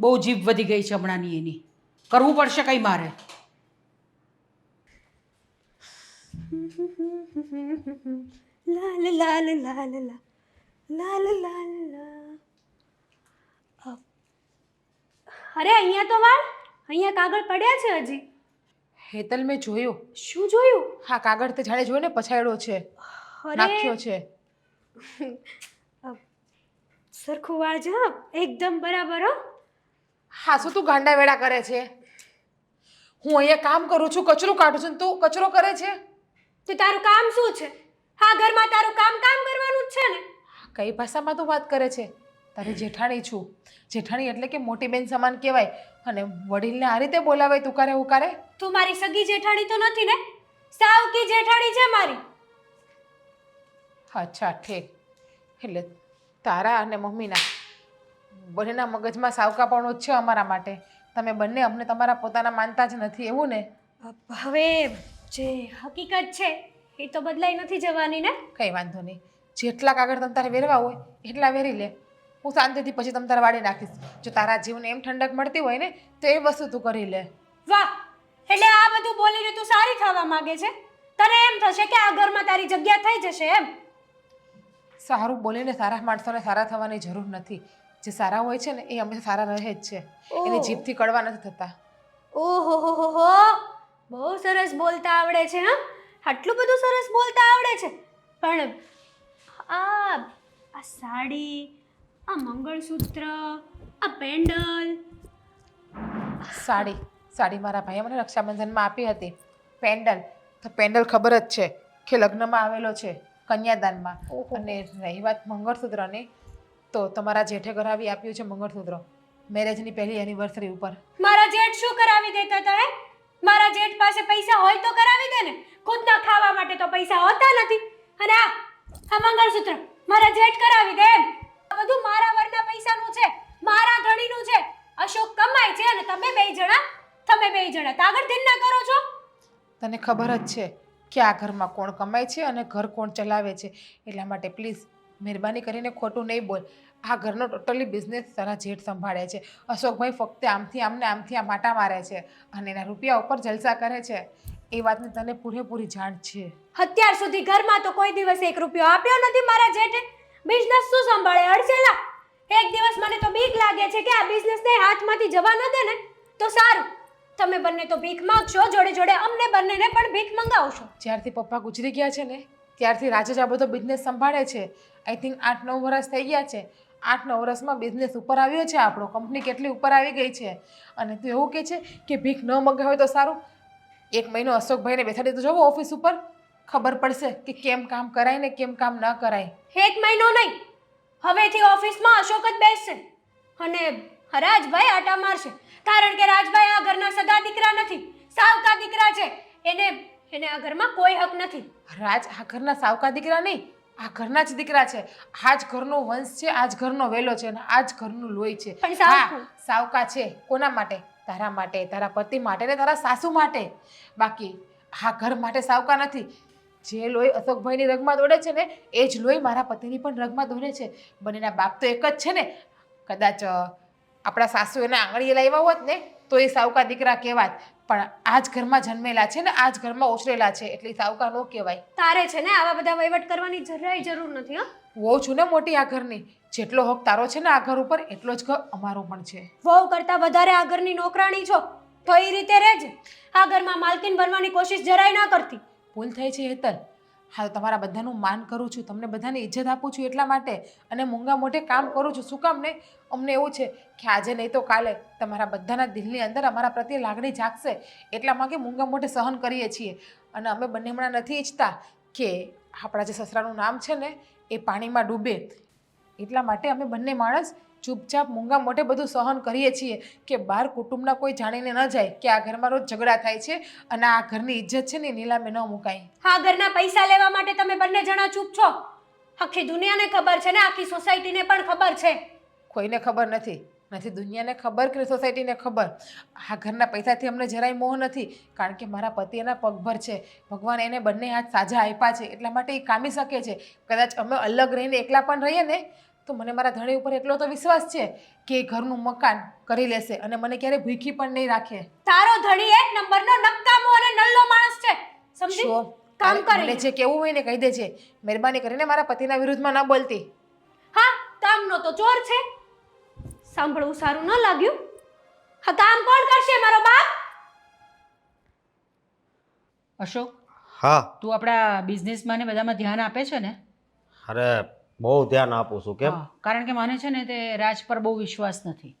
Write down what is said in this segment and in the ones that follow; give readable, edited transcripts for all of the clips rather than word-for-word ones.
બહુ જીભ વધી ગઈ છે હમણાંની એની. કરવું પડશે કંઈ મારે. લાલ લાલ લાલ લાલ લાલ લાલ લા. અરે અહીંયા તો વાળ, અહીંયા કાગળ પડ્યા છે હજી. હેતલ મેં જોયું. શું જોયું? હા, કાગળ તે જાણે જોયો ને પછાડ્યો છે, નાખ્યો છે. સરખું વાળ છે હા, એકદમ બરાબર હો. હા, શું તું ગાંડા વેડા કરે છે? હું અહીંયા કામ કરું છું, કચરો કાઢું છું, તું કચરો કરે છે? તો તારું કામ શું છે? હા, ઘરમાં તારું કામ કરવાનું જ છે ને. કઈ ભાષામાં તું વાત કરે છે? તારી જેઠાણી છું. જેઠાણી એટલે કે મોટી બેન સમાન કહેવાય. અને વડીલને આ રીતે બોલાવાય તુકારે ઉકારે? તું મારી સગી જેઠાણી તો નથી ને? સાવકી જેઠાણી છે મારી. અચ્છા, ઠીક. એટલે તારા અને મમ્મીના બંનેના મગજમાં સાવકાપણું જ છે અમારા માટે. તમે બંને અમને તમારા પોતાના માનતા જ નથી, એવું ને? હવે જે હકીકત છે એ તો બદલાઈ નથી જવાની ને. કંઈ વાંધો નહીં. જેટલા કાગળ તમ તારે વેરવા હોય એટલા વેરી લે. હું શાંતિથી પછી તમ તારે વાળી નાખીશ. જો તારા જીવને એમ ઠંડક મળતી હોય ને તો એ વસ્તુ તું કરી લે. વાહ, એટલે આ બધું બોલીને તું સારી થવા માંગે છે? તને એમ થશે કે આ ઘરમાં તારી જગ્યા થઈ જશે એમ? સારું બોલીને સારા માણસોને સારા થવાની જરૂર નથી. જે સારા હોય છે ને એ હંમેશા સારા રહે જ છે. એની જીભથી કડવા નથી થતા. ઓહો હો હો હો, બહુ સરસ બોલતા આવડે છે હા. આટલું બધું સરસ બોલતા આવડે છે. પણ આ સાડી, આ મંગળસૂત્ર, આ પેન્ડલ. સાડી મારા ભાઈએ મને રક્ષાબંધનમાં આપી હતી. પેન્ડલ ખબર જ છે કે લગ્નમાં આવેલો છે, કન્યાદાનમાં. અને રહી વાત મંગળસૂત્રની, તો તમારા જેઠે કરાવી આપ્યું છે મંગળસૂત્ર મેરેજની પહેલી એનિવર્સરી ઉપર. મારા જેઠ શું કરાવી દેતા હતા હે? મારા જેઠ પાસે પૈસા હોય તો કરાવી દે ને. ખુદના ખાવા માટે તો પૈસા હોતા નથી. અને આ મંગળસૂત્ર મારા જેઠ કરાવી દે એમ? આ બધું મારા વરના પૈસાનું છે, મારા ધણીનું છે. અશોક કમાય છે અને તમે બે જણા તાગડ ધીરના કરો છો. તને ખબર જ છે કે આ ઘરમાં કોણ કમાય છે અને ઘર કોણ ચલાવે છે. એટલા માટે પ્લીઝ મહેરબાની કરીને ખોટું નહીં બોલ. આ ઘરનો ટોટલી બિઝનેસ તારા જેઠ સંભાળે છે. અશોકભાઈ ફક્ત આમથી આમને આમથી આમ આટા મારે છે અને એના રૂપિયા ઉપર જલસા કરે છે. એ વાતની તને પૂરેપૂરી જાણ છે. અત્યાર સુધી ઘરમાં તો કોઈ દિવસ 1 રૂપિયો આપ્યો નથી મારા જેઠે. બિઝનેસ શું સંભાળે અડસેલા? એક દિવસ મને તો બીક લાગે છે કે આ બિઝનેસને હાથમાંથી જવા ન દે ને તો સારું. તમે બંને તો ભીખ માંગશો, જોડે જોડે અમને બંનેને પણ ભીખ મંગાવશો. જ્યારથી પપ્પા ગુજરી ગયા છે ને ત્યારથી રાજે જ આ બધો બિઝનેસ સંભાળે છે. આઈ થિંક 8-9 વર્ષ થઈ ગયા છે. 8-9 વર્ષમાં બિઝનેસ ઉપર આવ્યો છે આપણો. કંપની કેટલી ઉપર આવી ગઈ છે. અને તું એવું કહે છે કે ભીખ ન મંગાવે તો સારું? 1 મહિનો અશોકભાઈને બેસાડી તો જવો ઓફિસ ઉપર, ખબર પડશે કે કેમ કામ કરાય ને કેમ કામ ન કરાય. 1 મહિનો નહીં, હવેથી ઓફિસમાં અશોક જ બેસશે અને રાજભાઈ આટા મારશે. કારણ કે રાજભાઈ આ ઘરના સગા દીકરા નથી, સાવકા દીકરા છે. એને આ ઘરમાં કોઈ હક નથી. રાજ આ ઘરના સાવકા દીકરા નહીં, આ ઘરના જ દીકરા છે. આ જ ઘરનો વંશ છે, આ જ ઘરનો વેલો છે અને આ જ ઘરનું લોહી છે. પણ સાવકું. સાવકા છે કોના માટે? તારા માટે, તારા પતિ માટે ને તારા સાસુ માટે. બાકી આ ઘર માટે સાવકા નથી. જે લોહી અશોકભાઈની રગમાં દોડે છે ને એ જ લોહી મારા પતિની પણ રગમાં દોડે છે. બંનેના બાપ તો એક જ છે ને. કદાચ આપણા સાસુ એને આંગળીએ લાવ્યા હોત ને તો એ સાવકા દીકરા કહેવાત. પણ આ જ ઘરમાં જન્મેલા છે ને આ જ ઘરમાં ઉછરેલા છે એટલે સાવકા ન કહેવાય. તારે છે ને આવા બધા વહીવટ કરવાની જરાય જરૂર નથી હો. વહુ છું ને મોટી આ ઘરની. જેટલો હક તારો છે ને આ ઘર ઉપર એટલો જ હક અમારો પણ છે. વહુ કરતા વધારે આ ઘરની નોકરાણી છો તો એ રીતે રહેજે. આ ઘરમાં માલકીન બનવાની કોશિશ જરાય ના કરતી. ભૂલ થઈ છે હેતલ. હા, તો તમારા બધાનું માન કરું છું, તમને બધાને ઇજ્જત આપું છું એટલા માટે. અને મૂંગા મોઢે કામ કરું છું. શું કામ ને? અમને એવું છે કે આજે નહીં તો કાલે તમારા બધાના દિલની અંદર અમારા પ્રત્યે લાગણી જાગશે. એટલા માટે મૂંગા મોઢે સહન કરીએ છીએ. અને અમે બંને હમણાં નથી ઈચ્છતા કે આપણા જે સસરાનું નામ છે ને એ પાણીમાં ડૂબે. એટલા માટે અમે બંને માણસ ચૂપચાપ મૂંગા મોઢે બધું સહન કરીએ છીએ કે બહાર કુટુંબના કોઈ જાણીને ન જાય કે આ ઘરમાં રોજ ઝઘડા થાય છે અને આ ઘરની ઇજ્જત છે ને નીલામે ન મુકાય. આ ઘરના પૈસા લેવા માટે તમે બંને જણા ચૂપ છો. આખી દુનિયાને ખબર છે ને આખી સોસાયટીને પણ ખબર છે. કોઈને ખબર નથી દુનિયાને ખબર કે સોસાયટીને ખબર. આ ઘરના પૈસાથી અમને જરાય મોહ નથી. કારણ કે મારા પતિ એના પગભર છે. ભગવાન એને બંને હાથ સાજા આપ્યા છે એટલા માટે એ કામી શકે છે. કદાચ અમે અલગ રહીને એકલા પણ રહીએ ને તો મને મારા ધણી ઉપર એટલો તો વિશ્વાસ છે કે એ ઘરનું મકાન કરી લેશે અને મને ક્યારેય ભૂખી પણ નહીં રાખે. તારો ધણી એક નંબરનો નકામો અને નલ્લો માણસ છે સમજી શું? કામ મને કરે જે કેવું હોય ને કહી દેજે. મહેરબાની કરીને મારા પતિના વિરુદ્ધમાં ન બોલતી. હા કામનો તો ચોર છે સાંભળવું સારું ન લાગ્યું હા કામ કોણ કરશે મારો બાપ અશોક હા તું આપણા બિઝનેસમાં ને બધામાં ધ્યાન આપે છે ને? અરે બહુ ધ્યાન આપું છું. કેમ? હા, કારણ કે મને છે ને તે રાજ પર બહુ વિશ્વાસ નથી.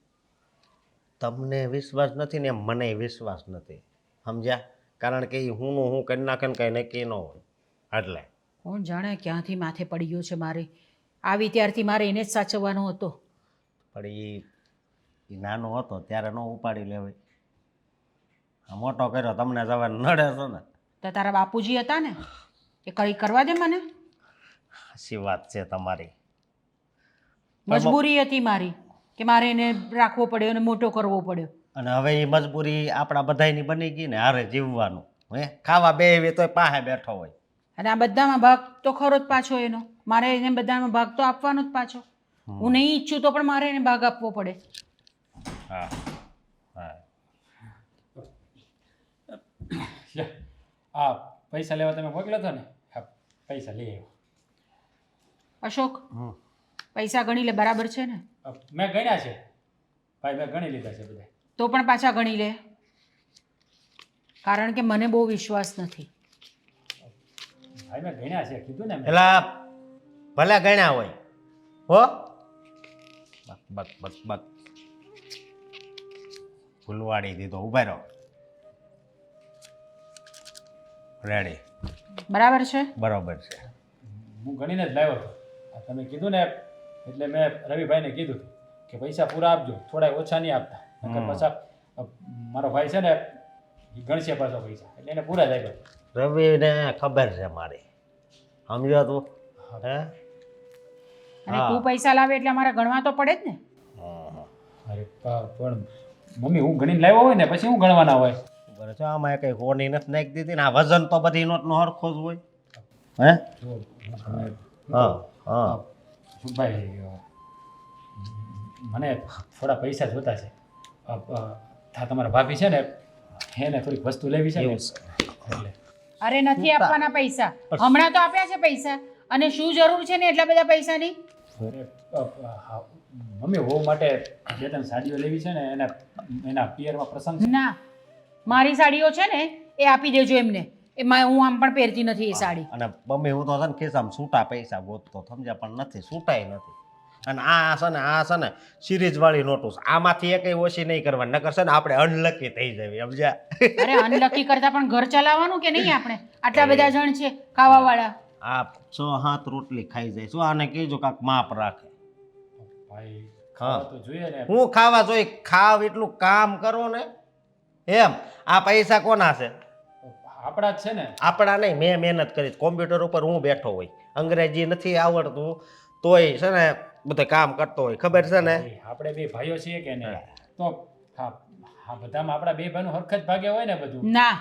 તમને વિશ્વાસ નથી ને એમ મને વિશ્વાસ નથી, સમજ્યા? કારણ કે એ હું કરી નાખે ને કંઈ નક્કી ન હોય એટલે. કોણ જાણે ક્યાંથી માથે પડી ગયો છે મારે. આવી ત્યારથી મારે એને જ સાચવવાનો હતો. પણ એ નાનો હતો ત્યારે ન ઉપાડી લેવાય. આ મોટો કર્યો તમને જવા નડે છે ને. તો તારા બાપુજી હતા ને એ કઈ કરવા દે મને. સાચી વાત છે તમારી. મજબૂરી હતી મારી કે મારે એને રાખવો પડ્યો અને મોટો કરવો પડ્યો. અને હવે એ મજબૂરી આપણા બધાની બની ગઈ ને હારે જીવવાનું. હે ખાવા બેહવી તોય પાસે બેઠો હોય. અને આ બધામાં ભાગ તો ખરો જ પાછો એનો. મારે એને બધામાં ભાગ તો આપવાનો જ પાછો. હું નહીં ઈચ્છું તો પણ મારે એને ભાગ આપવો પડે. હા હા લે આ પૈસા લેવા તમે મોકલ્યો હતો ને હા પૈસા લઈ આવ્યો. અશોક પૈસા ગણી લે, બરાબર છે ને? મેં ગણ્યા છે ભાઈ, મેં ગણી લીધા છે બધા. તો પણ પાછા ગણી લે, કારણ કે મને બહુ વિશ્વાસ નથી. ભાઈ મેં ગણ્યા છે કીધું ને મેં. પેલા ભલે ગણ્યા હોય હો. Buck buck buck buck Phulwadi દીધો. ઉભા રહો. રેડી. બરાબર છે? બરોબર છે. હું ગણીને જ લાવ્યો હતો. આ તમે કીધું ને એટલે મેં રવિભાઈને કીધું હતું કે પૈસા પૂરા આપજો, થોડા ઓછા નહીં આપતા. નકર પાછા મારો ભાઈ છે ને એ ગણશે પાછો પૈસા, એટલે એને પૂરા જ આપ્યા. રવિને ખબર છે મારી, સમજ્યો તું? હે અને તું પૈસા લાવે એટલે અમારે ગણવા તો પડે જ ને. અરે પણ મમ્મી હું ગણીને લાવ્યો હોય ને પછી હું ગણવાના હોય. બરાબર છે. આમાં કઈ હોની નથી નાખી દીધી ને. આ વજન તો બધી નોટનો હરખો જ હોય. હે હા હા ભાઈ મને થોડા પૈસા જોતા છે. તમારા ભાભી છે ને એને થોડીક વસ્તુ લેવી છે ને એટલે. અરે નથી આપવાના પૈસા, હમણાં તો આપ્યા છે પૈસા. અને શું જરૂર છે ને એટલા બધા પૈસાની? મમ્મી વહુ માટે બે ત્રણ સાડીઓ લેવી છે ને એના પિયરમાં પ્રસંગ છે. ના, મારી સાડીઓ છે ને એ આપી દેજો એમને. એમાં હું આમ પણ પહેરતી નથી એ સાડી. અને મમ્મી હું તો છે ને ખિસ્સામાં છૂટા પૈસા ગોતતો, સમજ્યા? પણ નથી, છૂટાય નથી. અને આ છે ને સિરીઝ વાળી નોટો છે. આમાંથી એકય ઓછી નહીં કરવાની, નકર છે ને આપણે અનલકી થઈ જવી, સમજ્યા? અરે અનલકી કરતા પણ ઘર ચલાવવાનું કે નહીં આપણે? આટલા બધા જણ છે ખાવા વાળા. આ 6-7 રોટલી ખાઈ જાય. શું આને કહેજો કાંક માપ રાખે. ભાઈ ખાવા તો જોઈએ ને. હું ખાવા જોઈએ? ખાવ એટલું કામ કરો ને. એમ આ પૈસા કોના છે? આપણા જ છે ને. આપણા નહીં. મેં મહેનત કરી. કોમ્પ્યુટર ઉપર હું બેઠો હોય, અંગ્રેજી નથી આવડતું તોય છે ને બધે કામ કરતો હોય, ખબર છે ને? આપણે બે ભાઈઓ છીએ કે નહીં? તો હા બધામાં આપણા બે ભાઈનું હરખ જ ભાગે હોય ને બધું. ના,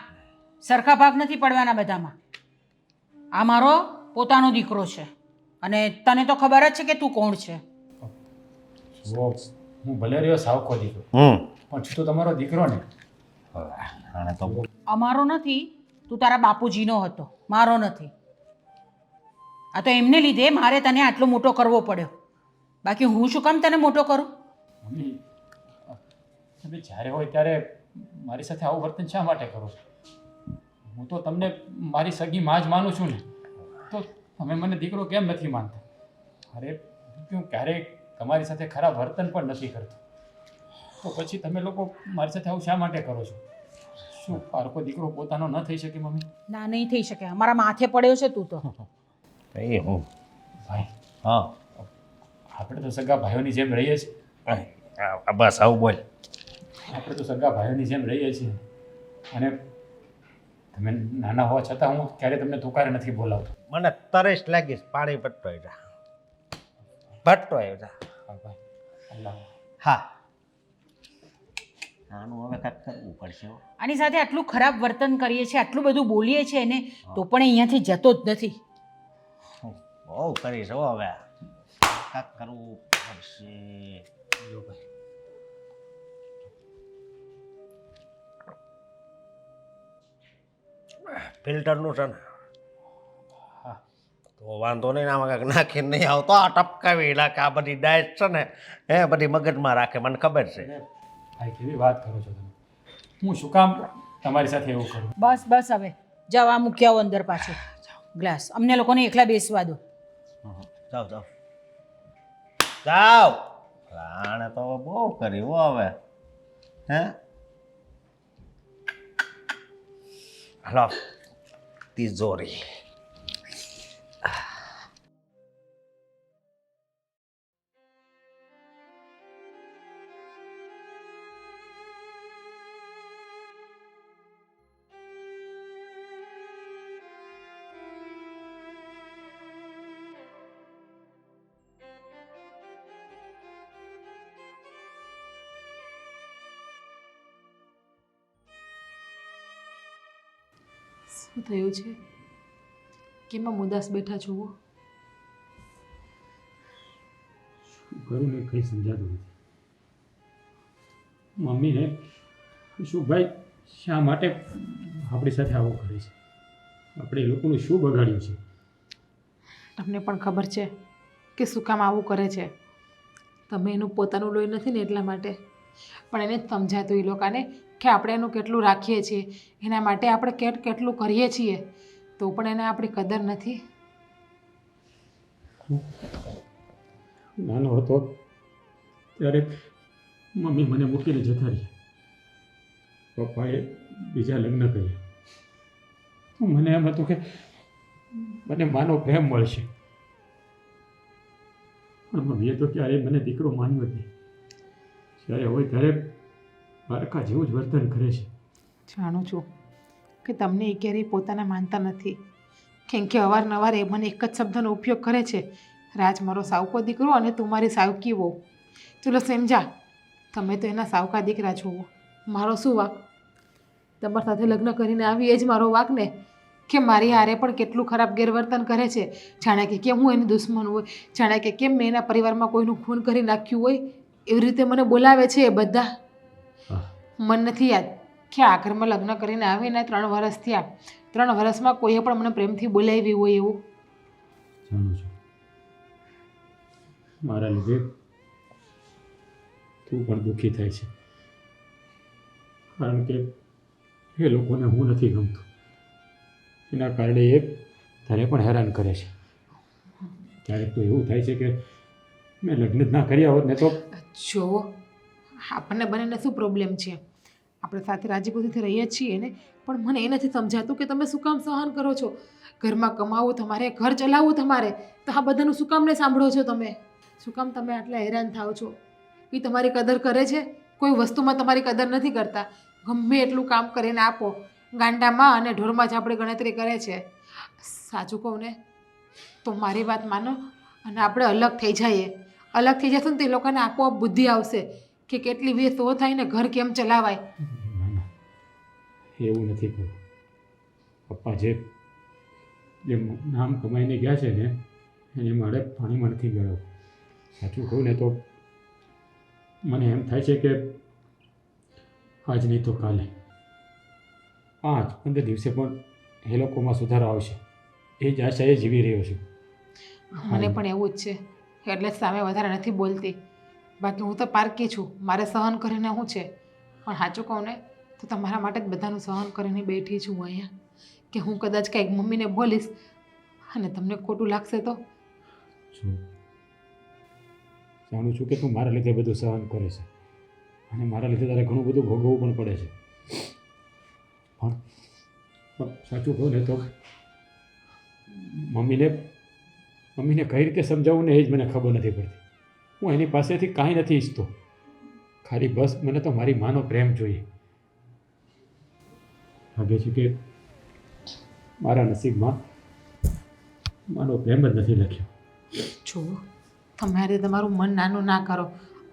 સરખા ભાગ નથી પડવાના બધામાં. આ મારો પોતાનો દીકરો છે અને તને તો ખબર જ છે કે તું કોણ છે. હું ભલે રહ્યો સાવકો દીકરો પણ છું તો તમારો દીકરો ને. આને તો અમારો નથી, તું તારા બાપુજીનો હતો, મારો નથી. આ તો એમને લીધે મારે તને આટલો મોટો કરવો પડ્યો. બાકી હું શું કામ તને મોટો કરું? મમ્મી તમે જ્યારે હોય ત્યારે મારી સાથે આવું વર્તન શા માટે કરો છો? હું તો તમને મારી સગી માં જ માનું છું ને, તો તમે મને દીકરો કેમ નથી માનતા? અરે હું ક્યારેય તમારી સાથે ખરાબ વર્તન પણ નથી કરતો, તો પછી તમે લોકો મારી સાથે આવું શા માટે કરો છો? શું પારકો દીકરો પોતાનો ન થઈ શકે મમ્મી? ના, નહીં થઈ શકે. અમારા માથે પડ્યો છે તું તો. એ હું ભાઈ હા આપણે તો સગા ભાઈઓની જેમ રહીએ છીએ. બસ આવું બોલ. આપણે તો સગા ભાઈઓની જેમ રહીએ છીએ અને તમે નાના હોવા છતાં હું ક્યારેય તમને તુકારે નથી બોલાવતો. મને તરસ લાગીશ, પાણી ભટ્ટો જા ભટ્ટો જા. હા ભાઈ અલ્લાહ. હા આનું હવે કાંઈક કરવું પડશે. આની સાથે આટલું ખરાબ વર્તન કરીએ છીએ, આટલું બધું બોલીએ છીએ ને તો પણ અહીંયાથી જતો જ નથી. બહુ કરીશ હો હવે. કાંક કરવું પડશે. લો ભાઈ. ફિલ્ટરનું છે ને હા તો વાંધો નહીં, આમાં કાંઈક નાખીને નહીં આવતો, આ ટપકાવી નાખે. આ બધી ડાયટ છે ને એ બધી મગજમાં રાખે, મને ખબર છે. ભાઈ કેવી વાત કરો છો તમે? હું શું કામ તમારી સાથે એવું કરું? બસ બસ હવે જાઓ, આ મૂકી આવો અંદર પાછો ગ્લાસ. અમને લોકોને એકલા બેસવા દો. જાઓ જાઓ જાઓ. આણે તો બહુ કર્યું હો હવે. હે હલો તિજોરી. શું થયું છે? કેમ આમ ઉદાસ બેઠા છો? શું કરું ને કંઈ સમજાતું નથી. મમ્મીને શું ભાઈ શા માટે આપણી સાથે આવું કરે છે? આપણે એ લોકોનું શું બગાડ્યું છે? તમને પણ ખબર છે કે શું કામ આવું કરે છે. તમે એનું પોતાનું લોહી નથી ને એટલા માટે. પણ એને જ સમજાતું એ લોકોને કે આપણે એનું કેટલું રાખીએ છીએ, એના માટે આપણે કેટલું કરીએ છીએ, તો પણ એને આપણી કદર નથી. નાનો હતો ત્યારે મમ્મી મને મૂકીને જતા રહ્યા. પપ્પાએ બીજા લગ્ન કર્યા. તો મને એમ હતું કે મને માનો પ્રેમ મળશે, પણ મમ્મીએ તો ક્યારેય મને દીકરો માન્યો જ નહીં. જ્યારે હોય ત્યારે બાળકા જેવું જ વર્તન કરે છે. જાણું છું કે તમને એ ક્યારેય પોતાના માનતા નથી, કેમ કે અવારનવાર એ મને એક જ શબ્દનો ઉપયોગ કરે છે, રાજ મારો સાવકો દીકરો અને તું મારી સાવકી વહુ. ચલો સમજા, તમે તો એના સાવકા દીકરા છો, મારો શું વાક? તમારા સાથે લગ્ન કરીને આવી એ જ મારો વાક ને, કે મારી હારે પણ કેટલું ખરાબ ગેરવર્તન કરે છે. જાણે કે કેમ હું એની દુશ્મન હોય, જાણે કે કેમ મેં એના પરિવારમાં કોઈનું ખૂન કરી નાખ્યું હોય, એવી રીતે મને બોલાવે છે એ બધા. મન નથી યાદ કે આ ઘરમાં લગ્ન કરીને આવીને 3 વર્ષ થયા, 3 વર્ષમાં કોઈએ પણ મને પ્રેમથી બોલાવી હોય એવું. જાણું છું મારા લીધે તું પણ દુઃખી થાય છે, કારણ કે એ લોકોને હું નથી ગમતું, એના કારણે એ તને પણ હેરાન કરે છે. ક્યારેક તો એવું થાય છે કે મેં લગ્ન જ ના કર્યા હોત ને તો. જો આપણને બંનેને શું પ્રોબ્લેમ છે? આપણે સાથે રાજીપુજીથી રહીએ જ છીએ ને, પણ મને એ નથી સમજાતું કે તમે શું કામ સહન કરો છો? ઘરમાં કમાવું તમારે, ઘર ચલાવવું તમારે, તો આ બધાનું શું કામ ને સાંભળો છો તમે? શું કામ તમે આટલા હેરાન થાઓ છો? એ તમારી કદર કરે છે? કોઈ વસ્તુમાં તમારી કદર નથી કરતા. ગમે એટલું કામ કરીને આપો, ગાંડામાં અને ઢોરમાં જ આપણે ગણતરી કરે છે. સાચું કહું ને તો મારી વાત માનો અને આપણે અલગ થઈ જઈએ. અલગ થઈ જશું ને તો એ લોકોને આપોઆપ બુદ્ધિ આવશે કે કેટલી વ્યસ્ત થાય ને ઘર કેમ ચલાવાય. ના ના, એવું નથી કરવું. પપ્પા જે નામ કમાઈને ગયા છે ને એને મારે પાણીમાં નથી ગળવું. સાચું કહું ને તો મને એમ થાય છે કે આજ નહીં તો કાલે 5-15 દિવસે પણ એ લોકોમાં સુધારો આવશે, એ જ આશાએ જીવી રહ્યો છું. મને પણ એવું જ છે, એટલે જ સામે વધારે નથી બોલતી. બાકી હું તો પારકી છું, મારે સહન કરીને શું છે? પણ સાચું કહું ને તો તમારા માટે જ બધાનું સહન કરીને બેઠી છું હું અહીંયા, કે હું કદાચ કંઈક મમ્મીને બોલીશ અને તમને ખોટું લાગશે તો. જો જાણું છું કે તું મારા લીધે બધું સહન કરે છે અને મારા લીધે તારે ઘણું બધું ભોગવવું પણ પડે છે, પણ સાચું કહું ને તો મમ્મીને કઈ રીતે સમજાવવું ને એ જ મને ખબર નથી પડતી. હું એની પાસેથી કાંઈ નથી ઈચ્છતો, ખાલી બસ મને તો મારી માનો પ્રેમ જોઈએ. લાગે છે કે મારા નસીબમાં માનો પ્રેમ જ નથી લખ્યો. જુઓ, તમારે તમારું મન નાનું ના કરો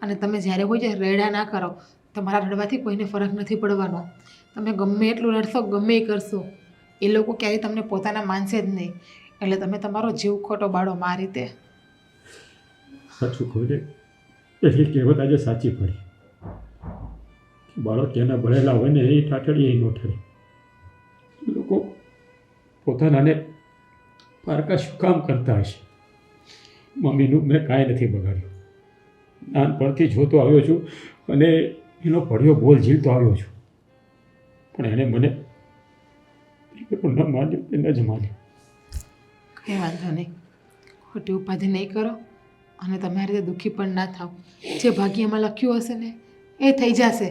અને તમે જ્યારે હોય ત્યારે રેડા ના કરો. તમારા રડવાથી કોઈને ફરક નથી પડવાનો. તમે ગમે એટલું રડશો, ગમે એ કરશો, એ લોકો ક્યારેય તમને પોતાના માનશે જ નહીં. એટલે તમે તમારો જીવ ખોટો બાળો આ રીતે. સાચું કહું ને એની કહેવત આજે સાચી પડી કે બાળક એના ભણેલા હોય ને એ ઠાઠડી એ નો ઠરે. લોકો પોતાનાને પારકા શું કામ કરતા હશે? મમ્મીનું મેં કાંઈ નથી બગાડ્યું. નાનપણથી જોતો આવ્યો છું અને એનો પડ્યો બોલ ઝીલતો આવ્યો છું, પણ એણે મને ન માન્યું કે ન જ માન્યું. કંઈ વાંધો નહીં, ખોટી ઉપાધિ નહીં કરો અને તમારી રીતે દુઃખી પણ ના થાવ. જે ભાગ્યમાં લખ્યું હશે ને એ થઈ જશે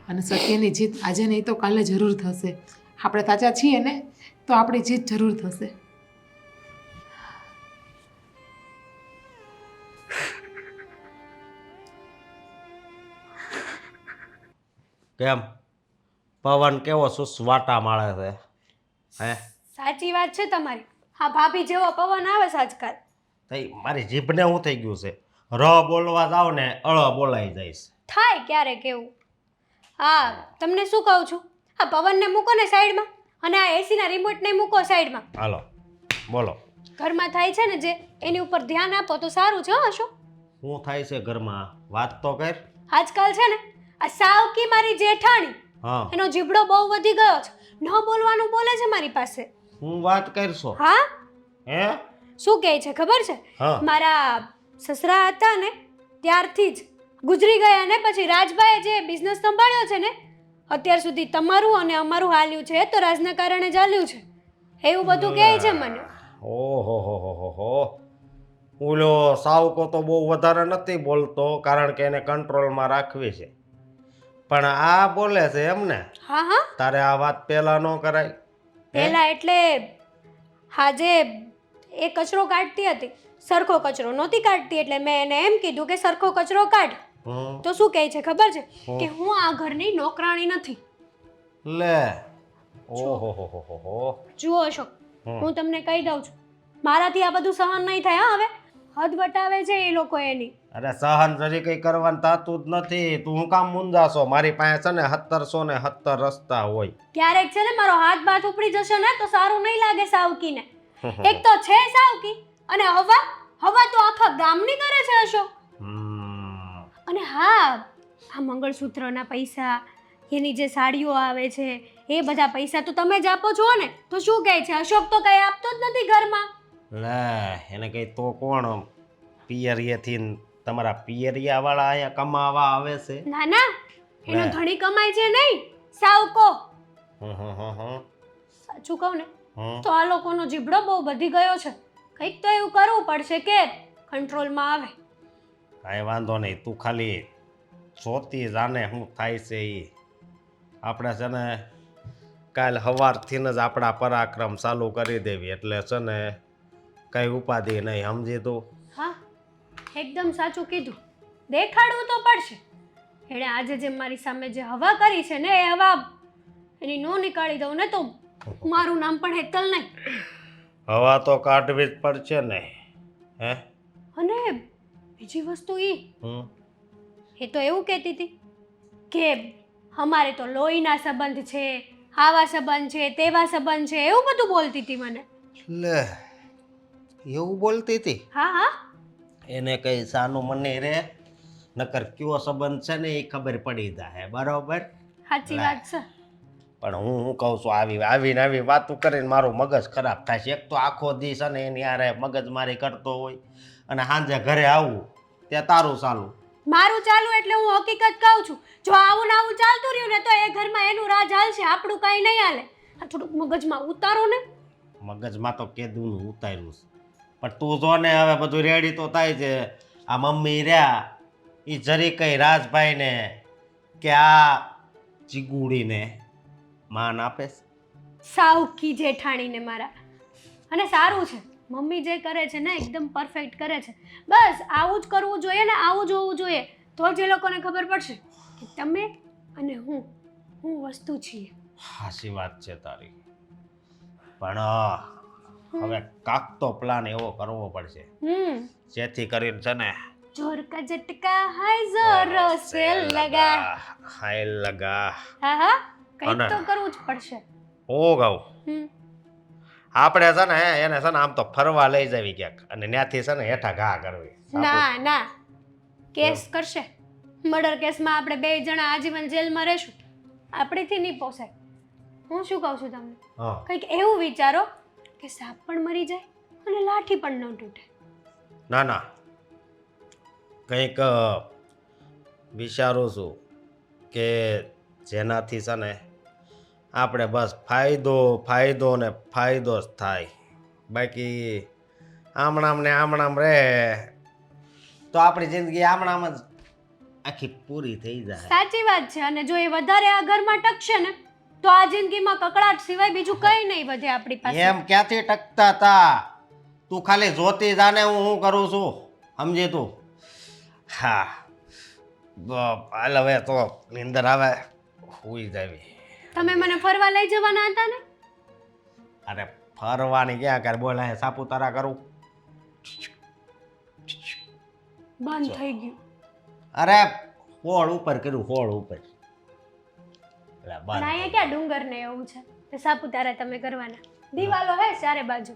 અને સત્યની જીત આજે નહીં તો કાલે જરૂર થશે. આપણે સાચા છીએ ને તો આપણી જીત જરૂર થશે. કેમ પવન કેવો સુસવાટા માળે છે? હે સાચી વાત છે તમારી. હા ભાભી જેવો પવન આવે છે આજકાલ. તઈ મારી જીભને શું થઈ ગયું છે? ર બોલવા જાવ ને બોલાઈ જઈશ. થાય ક્યારેક એવું. હા તમને શું કહું છું, આ પવનને મૂકો ને સાઈડમાં અને આ એસીના રિમોટને મૂકો સાઈડમાં. હાલો બોલો. ઘરમાં થાય છે ને જે એની ઉપર ધ્યાન આપો તો સારું છે. હો શું શું થાય છે ઘરમાં? વાત તો કર. આજકાલ છે ને આ સાવકી મારી જેઠાણી હા એનો જીબડો બહુ વધી ગયો છે. ન બોલવાનું બોલે છે મારી પાસે. હું વાત કરશો? હા હે શું કહે છે ખબર છે, હા મારા સસરા હતા ને ત્યારથી જ ગુજરી ગયા ને પછી રાજભાઈએ જે બિઝનેસ સંભાળ્યો છે ને અત્યાર સુધી તમારું અને અમારું હાલ્યું છે તો રાજના કારણે જ હાલ્યું છે એવું બધું કહે છે મને. ઓહો હો ઓલો સાવકો તો બહુ વધારે નથી બોલતો કારણ કે એને કંટ્રોલમાં રાખવી છે, પણ આ બોલે છે એમને? હા હા તારે આ વાત પહેલા ન કરાય? પહેલા એટલે હા જે એ કચરો કાઢતી હતી સરખો કચરો નહોતી કાઢતી એટલે મેં એને એમ કીધું કે સરખો કચરો કાઢ. હમ. તો શું કહે છે ખબર છે કે હું આ ઘરની નોકરાણી નથી. લે ઓહો હો જુઓ અશોક, હું તમને કહી દઉં છું મારાથી આ બધું સહન નહીં થાય. હા હવે હદ વટાવે છે એ લોકો એની. અરે સહન જરી કઈ કરવાનું થતું જ નથી. તું હું કામ મુંજાશો? મારી પાસે છે ને 1770 રસ્તા હોય. ક્યારેક છે ને મારો હાથ બાથ ઉપડી જશે ને તો સારું નહીં લાગે સાવકીને. એક તો છે સાવકી અને હવા તો આખા ગામની કરે છે અશોક. હમ. અને હા આ મંગળસૂત્રના પૈસા એની જે સાડીઓ આવે છે એ બધા પૈસા તો તમે જ આપો છો ને તો શું કહે છે અશોક તો કઈ આપતો જ નથી ઘરમાં. લે એને કઈ તો કોણ પિયરિયાથી તમારા પિયરિયા વાળા અહીંયા કમાવા આવે છે? ના ના એનો લે. ધણી કમાય છે નહીં સાવકો. હમ. સાચું કહું ને તો આ લોકોનો જીબડો બહુ વધી ગયો છે. કંઈક તો એવું કરવું પડશે કે કંટ્રોલમાં આવે. કાંઈ વાંધો નહીં, તું ખાલી જોતી જાને શું થાય છે એ. આપણે છે ને કાલ સવારથી જ આપણા પરાક્રમ ચાલુ કરી દેવી એટલે છે ને કઈ ઉપાધિ નહીં, સમજી તું? હા એકદમ સાચું કીધું. દેખાડવું તો પડશે. એણે આજે જે મારી સામે જે હવા કરી છે ને એ હવા એની નો નીકાળી દઉં ને તો મારું નામ પણ હેતલ નહીં. હવા તો કાઢવી જ પડશે ને. હે અને બીજી વસ્તુ હમ એ તો એવું કહેતી હતી કે અમારે તો લોહીના સંબંધ છે, આવા સંબંધ છે, તેવા સંબંધ છે, એવું બધું બોલતી હતી મને. લે એવું બોલતી હતી? હા હા એને કઈ સાનું મને રે, નકર કયો સંબંધ છે ને એ ખબર પડી જાય. બરોબર? સાચી વાત છે. પણ હું કહું છું આવી વાતું કરીને મારું મગજ ખરાબ થાય છે. એક તો આખો દી છે ને એની હારે મગજમારી કરતો હોય અને સાંજે ઘરે આવું ત્યાં તારું ચાલુ. મારું ચાલુ એટલે હું હકીકત કહું છું. જો આવું ને આવું ચાલતું રહ્યું ને તો એ ઘરમાં એનું રાજ હાલશે, આપણું કાંઈ નહીં હાલે. આ થોડુંક મગજમાં ઉતારો ને. મગજમાં તો કેદું ઉતાર્યું છે, પણ તું જો ને હવે બધું રેડી તો થાય છે. આ મમ્મી રહ્યા એ જરી કઈ રાજભાઈને કે આ ચીગુડીને માન આપે છે? સાવકી જેઠાણીને મારા. અને સારું છે મમ્મી જે કરે છે ને એકદમ પરફેક્ટ કરે છે. બસ આવું જ કરવું જોઈએ ને આવું જ હોવું જોઈએ તો જ એ લોકોને ખબર પડશે કે તમે અને હું વસ્તુ છીએ. સાચી વાત છે તારી, પણ હવે કાક તો પ્લાન એવો કરવો પડશે જેથી કરીને છે ને જોર કા ઝટકા હાય જોરો સે લગા. હાય લગા. હા હા કંઈક અને તો કરવું જ પડશે. ઓ ગાઉ હમ આપણે છે ને એને છે ને આમ તો ફરવા લઈ જવી ક્યાંક અને ત્યાંથી છે ને હેઠા ઘા કરવી. ના ના કેસ કરશે મર્ડર કેસમાં આપણે 2 જણા આજીવન જેલમાં રહેશું આપણેથી નહીં પોસાય હું શું કહું છું તમને હા કંઈક એવું વિચારો કે સાપ પણ મરી જાય અને લાઠી પણ ન તૂટે ના ના કંઈક વિચારું છું કે જેનાથી છે ને આપણે બસ ફાયદો ફાયદો ને ફાયદો જ થાય બાકી આમણામ ને આમણામ રહે તો આપણી જિંદગી આમણામ જ આખી પૂરી થઈ જાય સાચી વાત છે અને જો એ વધારે આ ઘરમાં ટકશે ને તો આ જિંદગીમાં કકડાટ સિવાય બીજું કંઈ નહીં વધે આપણી પાસે એમ ક્યાંથી ટકતા તા તું ખાલી જોતી જાને હું કરું છું સમજી તું હા હાલ હવે તો નીંદર આવે હુઈ જાવી તમે મને ફરવા લઈ જવાના હતા ને અરે ફરવાની ક્યાં કર બોલ અહીં સાપુતારા કરું બંધ થઈ ગયું અરે હોળ ઉપર કર્યું હોળ ઉપર એટલે પણ બંધ. અહીંયા ક્યાં ડુંગર ને એવું છે તે સાપુતારા તમે કરવાના દિવાલો હે ચારે બાજુ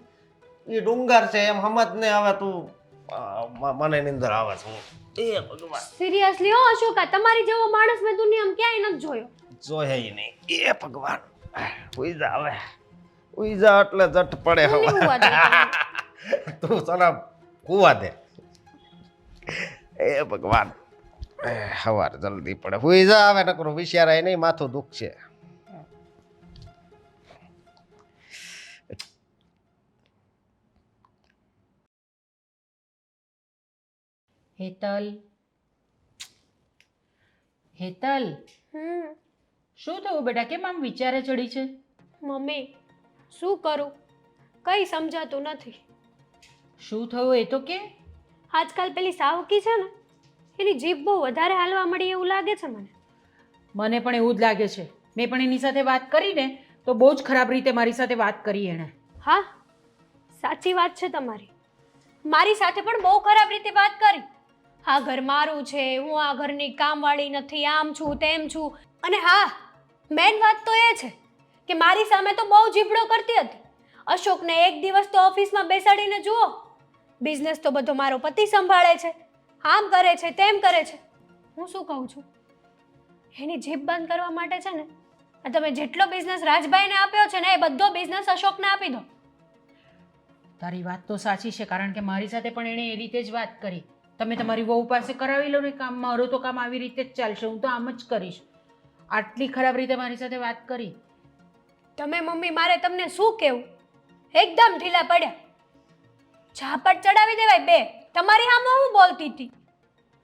ઈ ડુંગર છે એમ સમજ ને હવે તું મને નીંદર આવે છે એ ભગવાન સિરિયસલી હો અશોકા તમારી જેવો માણસ મેં દુનિયામાં ક્યાંય નથી જોયો જોયે ય નહીં એ ભગવાન હુઈ જા હવે હુઈ જા એટલે જટ પડે હું નહીં હવે હુવા દઉં તમને. તું સલામ હુવા દે એ ભગવાન સવાર જલ્દી પડે હુઈ જા હવે નકરું વિચારાય નહીં માથું દુખશે હેતલ હેતલ શું થયું બેટા કેમ આમ વિચારે ચડી છે મમ્મી શું કરું કઈ સમજાતું નથી શું થયું એ તો કે આજકાલ પેલી સાવકી છે ને એની જીભ બહુ વધારે હાલવા મળી એવું લાગે છે મને મને પણ એવું જ લાગે છે મેં પણ એની સાથે વાત કરીને તો બહુ જ ખરાબ રીતે મારી સાથે વાત કરી એણે હા સાચી વાત છે તમારી મારી સાથે પણ બહુ ખરાબ રીતે વાત કરી આ ઘર મારું છે હું આ ઘરની કામવાળી નથી આમ છું તેમ છું અને હા મેન વાત તો એ છે કે મારી સામે તો બહુ જીભડો કરતી હતી અશોકને એક દિવસ તો ઓફિસમાં બેસાડીને જુઓ બિઝનેસ તો બધો મારો પતિ સંભાળે છે આમ કરે છે તેમ કરે છે હું શું કહું છું એની જીભ બંધ કરવા માટે છે ને આ તમે જેટલો બિઝનેસ રાજભાઈને આપ્યો છે ને એ બધો બિઝનેસ અશોકને આપી દો તારી વાત તો સાચી છે કારણ કે મારી સાથે પણ એણે એ રીતે જ વાત કરી તમે તમારી વહુ પાસે કરાવી લો ને કામ મારું તો કામ આવી રીતે જ ચાલશે હું તો આમ જ કરીશ આટલી ખરાબ રીતે મારી સાથે વાત કરી તમે મમ્મી મારે તમને શું કહેવું એકદમ ઢીલા પડ્યા ઝાપટ ચડાવી દેવાય બે તમારી સામે હું બોલતી હતી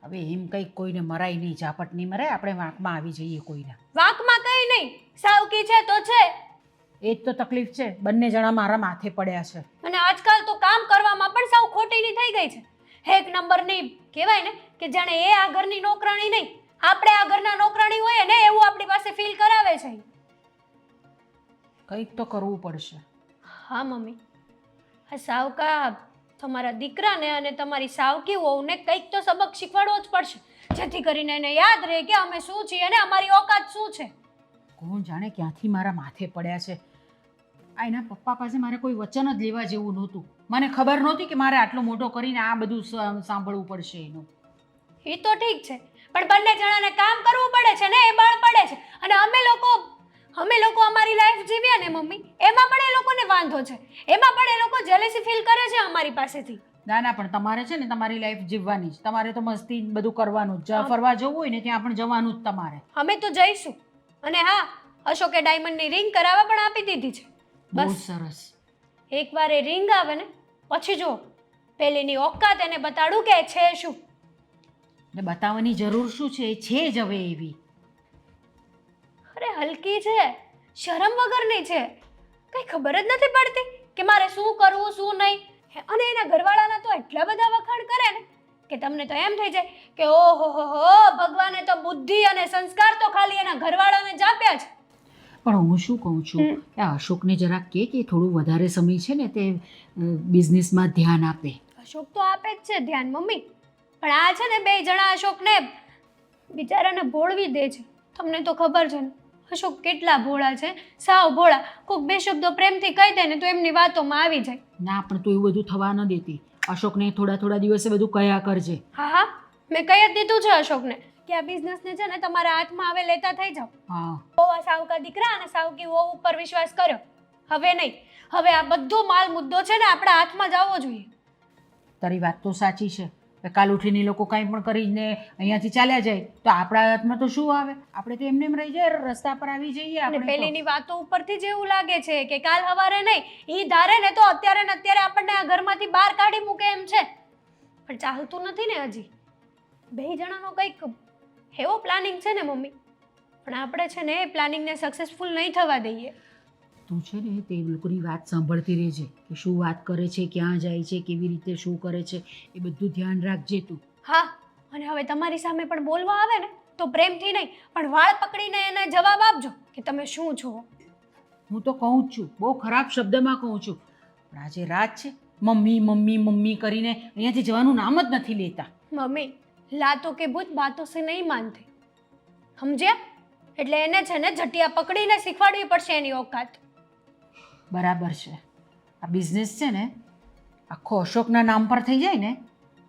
હવે એમ કંઈક કોઈને મરાય નહીં ઝાપટ નહીં મરાય આપણે વાંકમાં આવી જઈએ કોઈના વાંકમાં કંઈ નહીં સાવકી છે તો છે એ જ તો તકલીફ છે બંને જણા મારા માથે પડ્યા છે અને આજકાલ તો કામ કરવામાં પણ સાવ ખોટીની થઈ ગઈ છે એક નંબરની કહેવાય ને કે જાણે એ આ ઘરની નોકરાણી નહીં આપણે આ ઘરના નોકરાણી હોઈએ ને એવું આપણી પાસે ફીલ કરાવે છે કંઈક તો કરવું પડશે હા મમ્મી આ સાવકા તમારા દીકરાને અને તમારી સાવકી વહુને કંઈક તો સબક શીખવાડવો જ પડશે જેથી કરીને એને યાદ રહે કે અમે શું છીએ અને અમારી ઓકાત શું છે કોણ જાણે ક્યાંથી મારા માથે પડ્યા છે આ એના પપ્પા પાસે મારે કોઈ વચન જ લેવા જેવું નહોતું મને ખબર નહોતી કે મારે આટલો મોટો કરીને આ બધું સાંભળવું પડશે એનું એ તો ઠીક છે પણ બંને જણાને કામ કરવું પડે છે ને એ બળ પડે છે અને અમે લોકો અમારી લાઈફ જીવીએ ને મમ્મી એમાં પણ એ લોકોને વાંધો છે એમાં પણ એ લોકો જેલેસી ફીલ કરે છે અમારી પાસેથી ના ના પણ તમારે છે ને તમારી લાઈફ જીવવાની જ તમારે તો મસ્તી બધું કરવાનું જ જ્યાં ફરવા જવું હોય ને ત્યાં પણ જવાનું જ તમારે અમે તો જઈશું અને હા અશોકે ડાયમંડની રિંગ કરાવવા પણ આપી દીધી છે બહુ બસ સરસ એકવાર એ રિંગ આવે ને પછી જો પેલીની ઓકાત એને બતાડું કે છે શું ને બતાવવાની જરૂર શું છે એ છે જ હવે એવી અરે હલકી છે શરમ વગરની છે કઈ ખબર જ નથી પડતી કે મારે શું કરવું શું નહીં અને એના ઘરવાળાના તો એટલા બધા વખાણ કરે ને કે તમને તો એમ થઈ જાય કે ઓહો હો ભગવાને તો બુદ્ધિ અને સંસ્કાર તો ખાલી એના ઘરવાળાને જ આપ્યા છે પણ હું શું કહું છું આ અશોકને જરાક કે થોડું વધારે સમય છે ને તે બિઝનેસમાં ધ્યાન આપે અશોક તો આપે જ છે ધ્યાન મમ્મી પણ આ છે ને બે જણા અશોકને બિચારાને ભોળવી દે છે તમને તો ખબર છે ને અશોક કેટલા ભોળા છે સાવ ભોળા કોઈક બે શબ્દો પ્રેમથી કહી દે ને તો એમની વાતોમાં આવી જાય ના પણ તું એવું બધું થવા ન દેતી અશોકને થોડા થોડા દિવસે બધું કયા કરજે. હા હા મેં કહી જ દીધું છે અશોકને કે આ બિઝનેસને છે ને તમારા હાથમાં આવે લેતા થઈ જાઓ. હા બહુ સાવકા દીકરા અને સાવકી વહુ ઉપર વિશ્વાસ કર્યો. હવે નહીં. હવે આ બધો માલ મુદ્દો છે ને આપણા હાથમાં જ આવવો જોઈએ. તારી વાત તો સાચી છે. કાલ ઉઠીને એ લોકો કાંઈ પણ કરીને અહીંયાથી ચાલ્યા જાય તો આપણા હાથમાં તો શું આવે? આપણે તો એમને એમ રહી જાય, રસ્તા પર આવી જઈએ અને આપણે તો. પેલીની વાતો ઉપરથી જ એવું લાગે છે કે કાલ હવારે નહીં ઈ ધારે ને તો અત્યારે ને અત્યારે આપણને આ ઘરમાંથી બહાર કાઢી મૂકે એમ છે. પણ ચાલતું નથી ને હજી. બે જણાનો કંઈક એવો પ્લાનિંગ છે ને મમ્મી. પણ આપણે છે ને એ પ્લાનિંગને સક્સેસફુલ નહીં થવા દઈએ. તું છે ને તે લોકોની વાત સાંભળતી રહેજે કે શું વાત કરે છે, ક્યાં જાય છે, કેવી રીતે શું કરે છે, એ બધું ધ્યાન રાખજે તું. હા અને હવે તમારી સામે પણ બોલવા આવે ને તો પ્રેમથી નહીં પણ વાળ પકડીને એને જવાબ આપજો કે તમે શું છો. હું તો કહું જ છું, બહુ ખરાબ શબ્દમાં કહું છું, પણ આજે રાત છે મમ્મી મમ્મી મમ્મી કરીને અહીંયાથી જવાનું નામ જ નથી લેતા. મમ્મી લાતો કે ભૂત બાતો સે નહીં માનતે સમજ્યા? એટલે એને છે ને જટિયા પકડીને શીખવાડવી પડશે એની ઓકાત. બરાબર છે. આ બિઝનેસ છે ને આખો અશોકના નામ પર થઈ જાય ને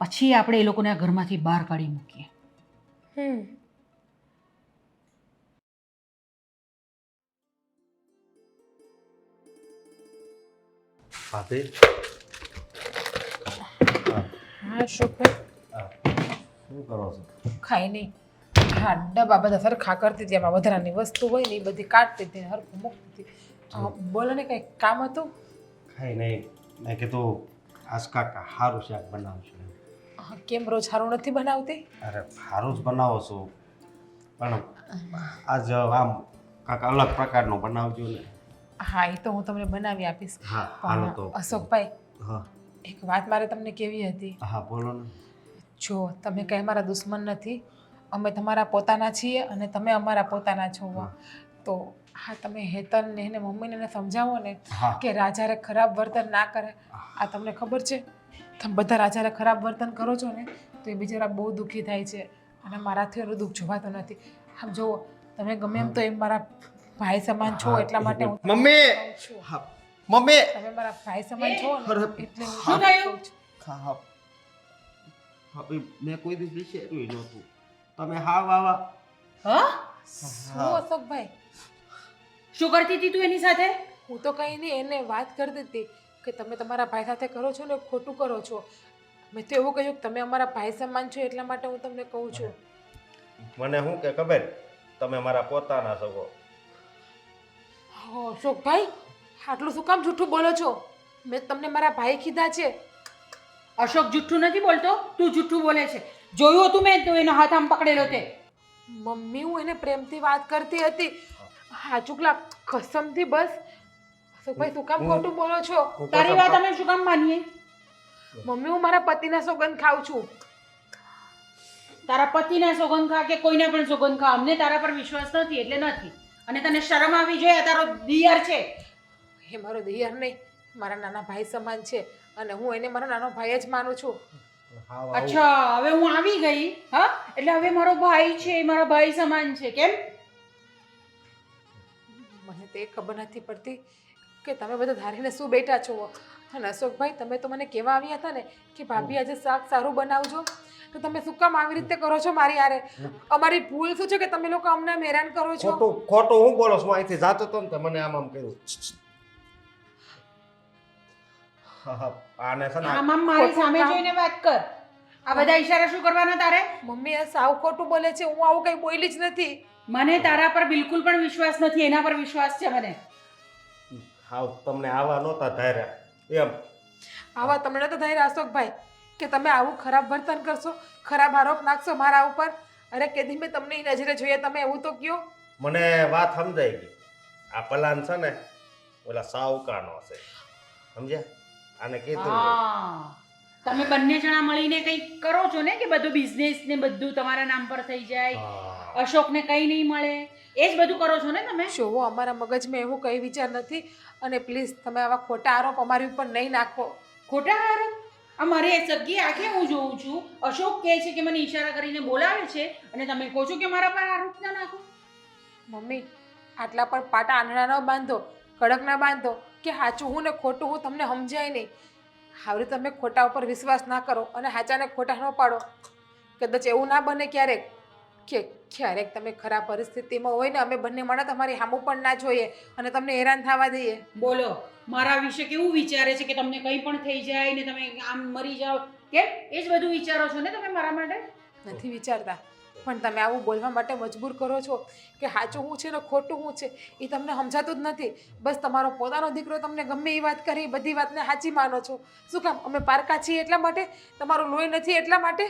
પછી આપણે એ લોકોને આ ઘરમાંથી બહાર કાઢી મૂકીએ. ભાભી હા અશોકભાઈ શું કરો છો? ખાઈ નહીં. હા ડબ્બા બધા સરખા કરતી હતી, એમાં વધારાની વસ્તુ હોય ને એ બધી કાઢતી હતી, હરખું મૂકતી હતી. બોલો ને કંઈક કામ હતું? ખાઈ નહીં. મેં કીધું આજ કાકા સારું શાક બનાવશું. કેમ રોજ સારું નથી બનાવતી? અરે સારું જ બનાવો છો પણ આજ આમ કાંક અલગ પ્રકારનું બનાવજો ને. હા એ તો હું તમને બનાવી આપીશ. હા હાલો તો. પણ અશોકભાઈ હા એક વાત મારે તમને કેવી હતી. હા બોલો ને. જો તમે કંઈ અમારા દુશ્મન નથી, અમે તમારા પોતાના છીએ અને તમે અમારા પોતાના છો. તો હા તમે હેતલ ને એને મમ્મીને એને સમજાવો ને હા કે રાજારે ખરાબ વર્તન ના કરે. આ તમને ખબર છે તમે બધા રાજારે ખરાબ વર્તન કરો છો ને તો એ બિચારા બહુ દુઃખી થાય છે અને મારાથી એનું દુઃખ જોવાતો નથી. આમ જુઓ તમે ગમે એમ તો એમ મારા ભાઈ સમાન છો એટલા માટે હું તમને મમ્મી! કહું છું. હા મમ્મી તમે મારા ભાઈ સમાન છો ને અરે, એટલે હું શું તમને થયું? કહું છું. હા હવે મેં કોઈ દિવસ વિચાર્યું નહોતું તમે હા વાવા. હા શું અશોકભાઈ? શું કરતી હતી તું એની સાથે? હું તો કંઈ નહીં એને વાત કરતી હતી કે તમે તમારા ભાઈ સાથે કરો છો ને ખોટું કરો છો. મેં તો એવું કહ્યું કે તમે અમારા ભાઈ સમાન છો એટલા માટે હું તમને કહું છું. મને શું કે ખબર તમે મારા પોતાના છો. અશોકભાઈ આટલું શું કામ જૂઠું બોલો છો? મેં તમને મારા ભાઈ કીધા છે. અશોક જુઠ્ઠું નથી બોલતો, તું જુઠ્ઠું બોલે છે. જોયું હતું મેં તો એનો હાથ આમ પકડેલો તે. મમ્મી હું એને પ્રેમથી વાત કરતી હતી. હા ચૂકલા કસમથી બસ. અશોકભાઈ શું કામ ખોટું બોલો છો? તારી વાત અમે શું કામ માનીએ? મમ્મી હું મારા પતિના સોગંદ ખાઉં છું. તારા પતિના સોગંદ ખા કે કોઈના પણ સોગંદ ખા, અમને તારા પર વિશ્વાસ નથી એટલે નથી. અને તને શરમ આવી જોઈએ, આ તારો દિયર છે. એ મારો દિયર નહીં મારા નાના ભાઈ સમાન છે અને હું એને મારો નાનો ભાઈ જ માનું છું. અચ્છા હવે હું આવી ગઈ. હા એટલે હવે મારો ભાઈ છે, મારા ભાઈ સમાન છે. કેમ? મને તો એ ખબર નથી પડતી કે તમે બધા ધારીને શું બેઠા છો. અને અશોકભાઈ તમે તો મને કહેવા આવ્યા હતા ને કે ભાભી આજે શાક સારું બનાવજો, તો તમે શું કામ આવી રીતે કરો છો મારી યારે? અમારી ભૂલ શું છે કે તમે લોકો અમને હેરાન કરો છો? ખોટું ખોટું હું બોલો છું? અહીંથી જાતો તો ને તે મને આમ કહ્યું. આને છે ને આમ આમ મારી સામે જોઈને વાત કર. આ બધા ઈશારા શું કરવાના તારે? મમ્મી આ સાવ ખોટું બોલે છે. હું આવું કંઈ બોલી જ નથી. મને તારા પર બિલકુલ પણ વિશ્વાસ નથી, એના પર વિશ્વાસ છે મને. હાવ તમને આવા નહોતા ધાર્યા એમ. આવા તમને તો થઈ અશોકભાઈ કે તમે આવું ખરાબ વર્તન કરશો, ખરાબ આરોપ નાખશો મારા ઉપર. અરે કેદી મેં તમને એ નજરે જોઈએ તમે એવું તો કયો. મને વાત સમજાઈ ગઈ. આ પ્લાન છે ને ઓલા સાવકાનો છે, સમજ્યા? આને કીધું હા તમે બંને જણા મળીને કંઈક કરો છો ને કે બધું બિઝનેસ ને બધું તમારા નામ પર થઈ જાય, અશોકને કંઈ નહીં મળે, એ જ બધું કરો છો ને તમે? જોવો અમારા મગજમાં એવું કંઈ વિચાર નથી અને પ્લીઝ તમે આવા ખોટા આરોપ અમારી ઉપર નહીં નાખો. ખોટા આરોપ? અમારે સગી આંખે હું જોઉં છું, અશોક કહે છે કે મને ઈશારા કરીને બોલાવે છે અને તમે કહો છો કે મારા પર આરોપ ના નાખો. મમ્મી આટલા પણ પાટા આંધળા ન બાંધો, કડક ના બાંધો કે સાચું હું ને ખોટું હું તમને સમજાય નહીં. આવી રીતે તમે ખોટા ઉપર વિશ્વાસ ના કરો અને સાચાને ખોટા ન પાડો. કદાચ એવું ના બને ક્યારેક કે ક્યારેક તમે ખરાબ પરિસ્થિતિમાં હોય ને અમે બંને માણસ તમારી સામું પણ ના જોઈએ અને તમને હેરાન થવા દઈએ. બોલો મારા વિશે કેવું વિચારે છે કે તમને કંઈ પણ થઈ જાય ને તમે આમ મરી જાઓ કેમ એ જ બધું વિચારો છો ને તમે મારા માટે? નથી વિચારતા, પણ તમે આવું બોલવા માટે મજબૂર કરો છો કે સાચું શું છે ને ખોટું શું છે એ તમને સમજાતું જ નથી. બસ તમારો પોતાનો દીકરો તમને ગમે એ વાત કરી બધી વાતને સાચી માનો છો. શું કામ? અમે પારકા છીએ એટલા માટે? તમારું લોહી નથી એટલા માટે?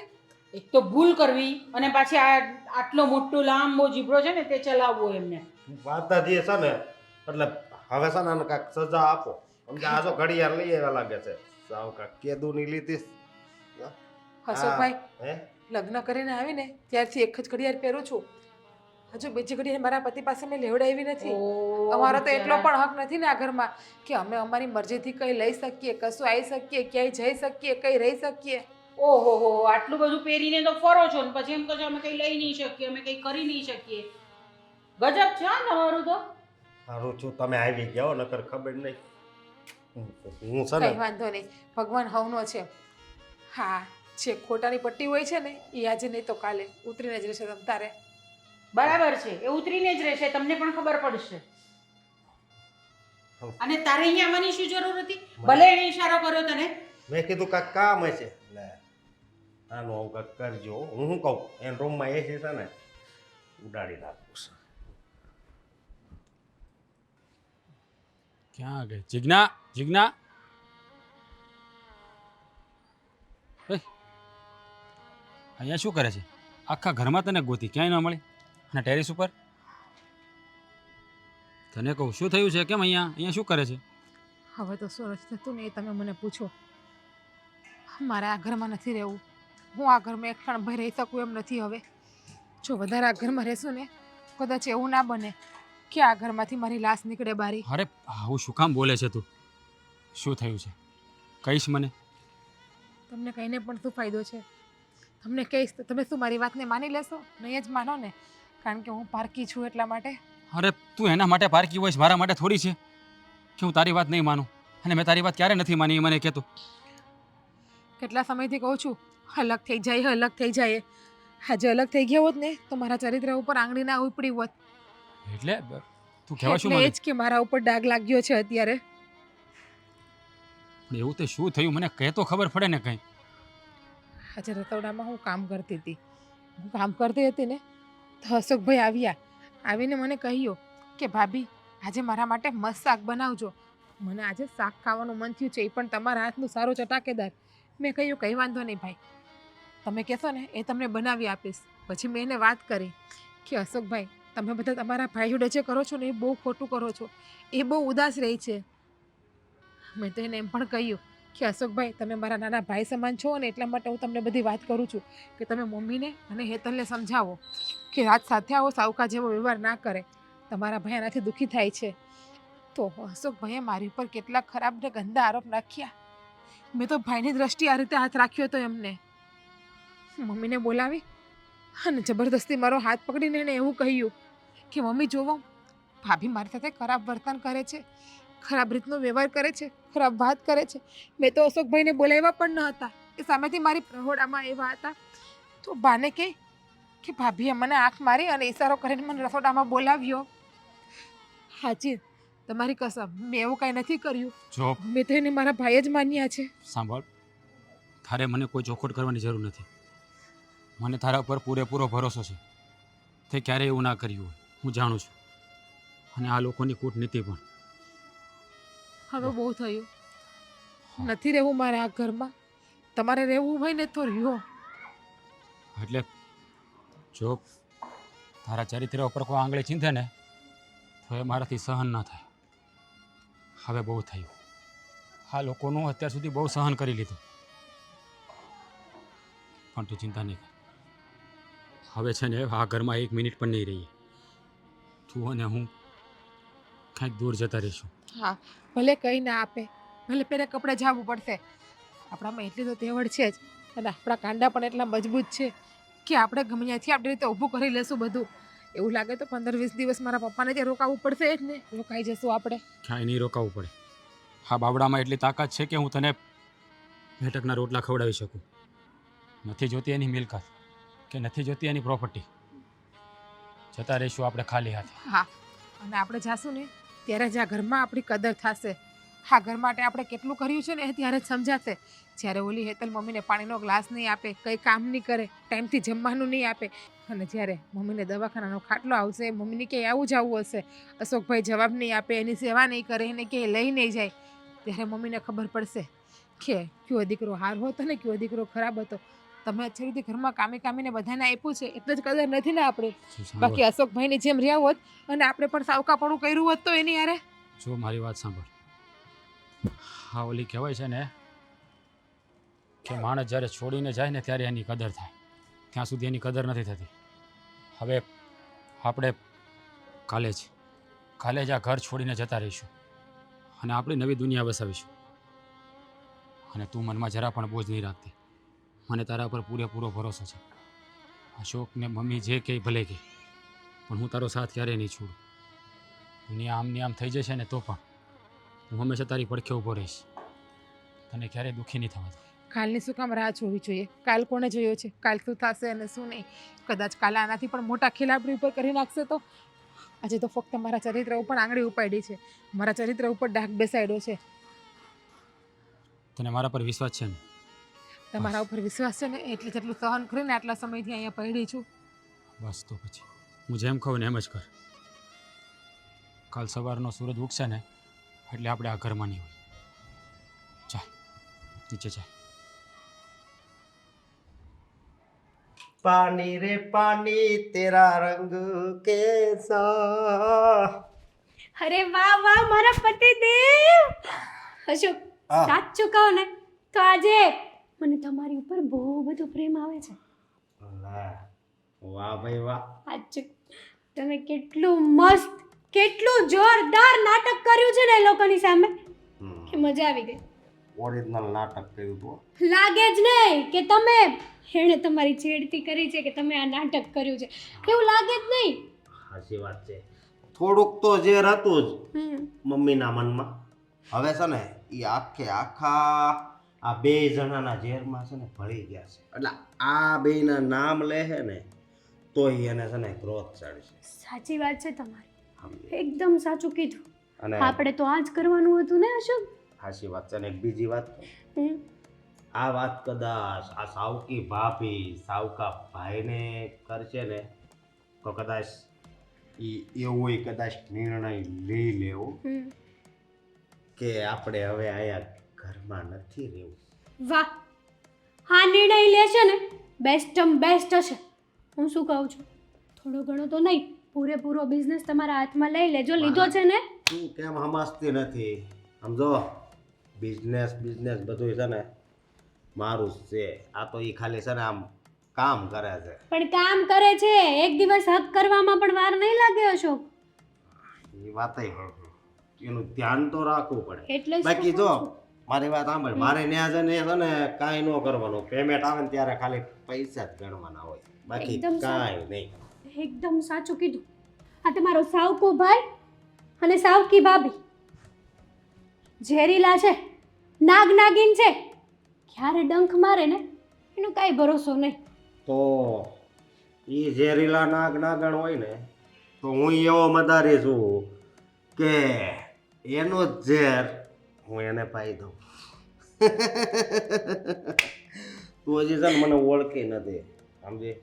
એક તો ભૂલ કરવી અને પાછી આટલો મોટો લાંબો જીભડો છે ને તે ચલાવવો એમને. માતાજીએ છે ને એટલે હવે છે ને આને કાંઈક સજા આપો. સમજે આ જો ઘડિયાળ લઈ આવ્યા લાગે છે સાવ કાંઈક કેદુની લીધી. અશોકભાઈ, હે લગ્ન કરીને આવીને ત્યારથી એક જ ઘડિયાળ પહેરું છું. હજુ બીજી ઘડિયાળ મારા પતિ પાસે મેં લેવડાવી નથી. અમારો તો એટલો પણ હક નથી ને આ ઘરમાં કે અમે અમારી મરજીથી કંઈ લઈ શકીએ, કશું આવી શકીએ, ક્યાંય જઈ શકીએ, કંઈ રહી શકીએ. ઓહો હો આટલું બધું પહેરીને તો ફરો છો ને પછી એમ કહો છો અમે કંઈ લઈ નહીં શકીએ, અમે કંઈ કરી નહીં શકીએ. ગજબ છે હા તમારું તો. સારું છું તમે આવી ગયા હો, નકર ખબર નહીં. હું છે કંઈ ને વાંધો નહીં, ભગવાન હવનો છે. હા, જે ખોટાની પટ્ટી હોય છે ને એ આજે નહીં તો કાલે ઉતરીને જ રહેશે તમ તારે. બરાબર છે એ ઉતરીને જ રહેશે, તમને પણ ખબર પડશે. અને તારે અહીંયા આવવાની શું જરૂર હતી? ભલે એને ઈશારો કર્યો તને. મેં કીધું કાંઈક કામ હશે એટલે આનું આવું કાંઈક કરજો. હું શું કહું એને રૂમમાં એસી છે ને ઉડાડી નાખું છું. ક્યાં ગઈ જીજ્ઞા? જીજ્ઞા અહીંયા શું કરે છે? આખા ઘરમાં તને ગોતી ક્યાંય ન મળી અને ટેરેસ ઉપર તને કહું શું થયું છે? કેમ અહીંયા શું કરે છે? હવે તો શું નથી થતું ને એ તમે મને પૂછો. મારે આ ઘરમાં નથી રહેવું. હું આ ઘરમાં એક ક્ષણ ભર રહી શકું એમ નથી હવે. જો વધારે આ ઘરમાં રહેશું ને કદાચ એવું ના બને કે આ ઘરમાંથી મારી લાશ નીકળે બારી. અરે આવું શું કામ બોલે છે તું? શું થયું છે કહીશ મને? તમને કહીને પણ શું ફાયદો છે? તમને કહીશ તો તમે શું મારી વાતને માની લેશો? નહીં જ માનો ને, કારણ કે હું પારકી છું એટલા માટે. અરે તું એના માટે પારકી હોઈશ, મારા માટે થોડી છે કે હું તારી વાત નહીં માનું. અને મેં તારી વાત ક્યારે નથી માની એ મને કહેતો. કેટલા સમયથી કહું છું અલગ થઈ જાય, અલગ થઈ જાય. આજે અલગ થઈ ગયા હોત ને તો મારા ચરિત્ર ઉપર આંગળી ના ઉપડી હોત. એટલે તું કહેવા શું એટલે માંગે? એ જ કે મારા ઉપર ડાઘ લાગ્યો છે અત્યારે. પણ એવું તે શું થયું મને કહે તો ખબર પડે ને કંઈ. આજે રતોડામાં હું કામ કરતી હતી. હું કામ કરતી હતી ને તો અશોકભાઈ આવ્યા. આવીને મને કહ્યું કે ભાભી આજે મારા માટે મસ્ત શાક બનાવજો. મને આજે શાક ખાવાનું મન થયું છે, એ પણ તમારા હાથનું સારું ચટાકેદાર. મેં કહ્યું કંઈ વાંધો નહીં ભાઈ, તમે કહેશો ને એ તમને બનાવી આપીશ. પછી મેં એને વાત કરી કે અશોકભાઈ તમે બધા તમારા ભાઈ જોડે જે કરો છો ને એ બહુ ખોટું કરો છો, એ બહુ ઉદાસ રહી છે. મેં તો એને એમ પણ કહ્યું કે અશોકભાઈ તમે મારા નાના ભાઈ સમાન છો ને એટલા માટે હું તમને બધી વાત કરું છું કે તમે મમ્મીને અને હેતલને સમજાવો કે રાત સાથે આવો, સાવકા જેવો વ્યવહાર ના કરે. તમારા ભાઈ એનાથી દુઃખી થાય છે. તો અશોકભાઈએ મારી ઉપર કેટલા ખરાબ ને ગંદા આરોપ નાખ્યા. મેં તો ભાઈની દ્રષ્ટિએ આ રીતે હાથ રાખ્યો હતો એમને. મમ્મીને બોલાવી અને જબરદસ્તી મારો હાથ પકડીને એણે એવું કહ્યું કે મમ્મી જોવો ભાભી મારી સાથે ખરાબ વર્તન કરે છે, ખરાબ રીતનો વ્યવહાર કરે છે, ખરાબ વાત કરે છે. મેં તો અશોકભાઈને બોલાવ્યા પણ ન હતા, એ સામેથી મારી પ્રહોડામાં એવા હતા. તો બાને કહે કે ભાભીએ મને આંખ મારી અને ઈશારો કરીને મને રસોડામાં બોલાવ્યો. હાજી તમારી કસમ મેં એવું કાંઈ નથી કર્યું. જો મેં તો એને મારા ભાઈ જ માન્યા છે. સાંભળ, તારે મને કોઈ ચોખવટ કરવાની જરૂર નથી. મને તારા ઉપર પૂરેપૂરો ભરોસો છે. તે ક્યારેય એવું ના કર્યું હોય, હું જાણું છું. અને આ લોકોની કૂટનીતિ પણ. હવે બહુ થયું, નથી રહેવું મારે આ ઘરમાં. તમારે રહેવું હોય ને તો રહ્યો. એટલે જો તારા ચરિત્ર ઉપર કોઈ આંગળી ચીંધે ને તો એ મારાથી સહન ના થાય. હવે બહુ થયું. આ લોકોનું અત્યાર સુધી બહુ સહન કરી લીધું. પણ તું ચિંતા નહીં કર. હવે છે ને આ ઘરમાં 1 મિનિટ પણ નહીં રહીએ. તું અને હું કાંઈક દૂર જતા રહીશું. હા ભલે કંઈ ના આપે, ભલે પહેરે કપડે જવું પડશે. આપણામાં એટલી તો તેવડ છે જ અને આપણા કાંડા પણ એટલા મજબૂત છે કે આપણે ગમે ત્યાંથી આપણી રીતે ઊભું કરી લેશું બધું. એવું લાગે તો 15-20 દિવસ મારા પપ્પાને ત્યાં રોકાવું પડશે જ ને. રોકાઈ જશું આપણે. ક્યાંય નહીં રોકાવું પડે. હા બાબડામાં એટલી તાકાત છે કે હું તને મેટકના રોટલા ખવડાવી શકું. નથી જોતી એની મિલકત કે નથી જોતી એની પ્રોપર્ટી. જતા રહીશું આપણે ખાલી હાથે. હા, અને આપણે જાશું ને ત્યારે જ આ ઘરમાં આપણી કદર થશે. આ ઘર માટે આપણે કેટલું કર્યું છે ને એ ત્યારે જ સમજાશે. જ્યારે ઓલી હેતલ મમ્મીને પાણીનો ગ્લાસ નહીં આપે, કંઈ કામ નહીં કરે, ટાઈમથી જમવાનું નહીં આપે, અને જ્યારે મમ્મીને દવાખાનાનો ખાટલો આવશે, મમ્મીને ક્યાંય આવું જવું હશે, અશોકભાઈ જવાબ નહીં આપે, એની સેવા નહીં કરે, એને ક્યાંય લઈ નહીં જાય, ત્યારે મમ્મીને ખબર પડશે કે કયો દીકરો હાર હતો ને કયો દીકરો ખરાબ હતો. તમે અત્યાર ઘરમાં કામીને બધાને આપ્યું છે એટલે જ કદર નથી ને આપણે. બાકી અશોકભાઈની જેમ રહ્યા હોત અને આપણે પણ સાવકાપણું કર્યું હોત તો એની યારે. જો મારી વાત સાંભળ. હા, ઓલી કહેવાય છે ને કે માણસ જ્યારે છોડીને જાય ને ત્યારે એની કદર થાય, ત્યાં સુધી એની કદર નથી થતી. હવે આપણે કાલે જ આ ઘર છોડીને જતા રહીશું અને આપણી નવી દુનિયા વસાવીશું. અને તું મનમાં જરા પણ બોજ નહીં રાખતી. મને તારા પર પૂરેપૂરો ભરોસો છે. અશોકને મમ્મી જે કહે ભલે કહે, પણ હું તારો સાથ ક્યારેય નહીં છોડું. દુનિયા આમની આમ થઈ જશે ને તો પણ હું હંમેશા તારી પડખે ઊભો રહીશ. તને ક્યારેય દુઃખી નહીં થવા દઉં. કાલની શું કામ રાહ જોવી જોઈએ? કાલ કોણે જોયો છે? કાલ શું થશે અને શું નહીં? કદાચ કાલે આનાથી પણ મોટા ખેલ આપણી ઉપર કરી નાખશે તો? આજે તો ફક્ત મારા ચરિત્ર ઉપર આંગળી ઉપાડી છે, મારા ચરિત્ર ઉપર ડાઘ બેસાડ્યો છે. તને મારા પર વિશ્વાસ છે ને? તમારા ઉપર વિશ્વાસ છે ને એટલે જેટલું સહન કરીને આટલા સમયથી અહીંયા પડી છું. બસ તો પછી હું જેમ કહું ને એમ જ કર. કાલ સવારનો સૂરજ ઉગશે ને એટલે આપણે આ ઘરમાં નહીં હોય. ચાલ નીચે ચાલ. પાણી રે પાણી તેરા રંગ કેસા. અરે વાહ વાહ મારા પતિદેવ. અશોક, હા. સાચું કહો ને તો આજે મને તમારી ઉપર બહુ બધો પ્રેમ આવે છે. વાહ ભાઈ વાહ. સાચું, તમે કેટલું મસ્ત, કેટલું જોરદાર નાટક કર્યું છે ને એ લોકોની સામે કે મજા આવી ગઈ. ઓરિજિનલ નાટક કર્યું તું. લાગે જ નહીં કે તમે એણે તમારી છેડતી કરી છે કે તમે આ નાટક કર્યું છે, એવું લાગે જ નહીં. સાચી વાત છે. થોડુંક તો ઝેર હતું જ હમ. મમ્મીના મનમાં. હવે છે ને એ આખા આ બે જણાના ઝેરમાં છે ને ભળી ગયા છે. એટલે આ બેના નામ લે છે ને તો એને છે ને ક્રોધ ચડશે. સાચી વાત છે તમારી, સમજે? એકદમ સાચું કીધું. અને આપણે તો આ જ કરવાનું હતું ને અશોક. સાચી વાત છે. અને એક બીજી વાત કહું. હમ. આ વાત કદાચ આ સાવકી ભાભી સાવકા ભાઈને કરશે ને તો કદાચ એવો કદાચ નિર્ણય લઈ લેવો હમ. કે આપણે હવે અહીંયા ઘરમાં નથી રહેવું. વાહ, આ નિર્ણય લેશે ને બેસ્ટ હશે. હું શું કહું છું, થોડો ઘણો તો નહીં, પૂરેપૂરો બિઝનેસ તમારા હાથમાં લઈ લેજો. લીધો છે ને? તું કેમ સમજતી નથી? સમજો, બિઝનેસ બધું છે ને મારું જ છે. આ તો એ ખાલી છે ને આમ કામ કરે છે. પણ કામ કરે છે, એક દિવસ હક કરવામાં પણ વાર નહીં લાગે અશોક. એ વાત એનું ધ્યાન તો રાખવું પડે. એટલે જ તો બાકી કહું જો છું. મારી વાત સાંભળ, મારે ન્યા જઈને છે ને કાંઈ ન કરવાનું. પેમેન્ટ આવે ને ત્યારે ખાલી પૈસા જ ગણવાના હોય, બાકી એકદમ કાંઈ નહીં. એકદમ સાચું કીધું. આ તમારો સાવકો ભાઈ અને સાવકી ભાભી ઝેરીલા છે, નાગિન છે, ક્યારે ડંખ મારે ને એનો કાંઈ ભરોસો નહીં. તો એ ઝેરીલા નાગણ હોય ને તો હું એવો મદારી છું કે એનો જ ઝેર હું એને પાઈ દઉં. તું હજી છે ને મને ઓળખી નથી, સમજી?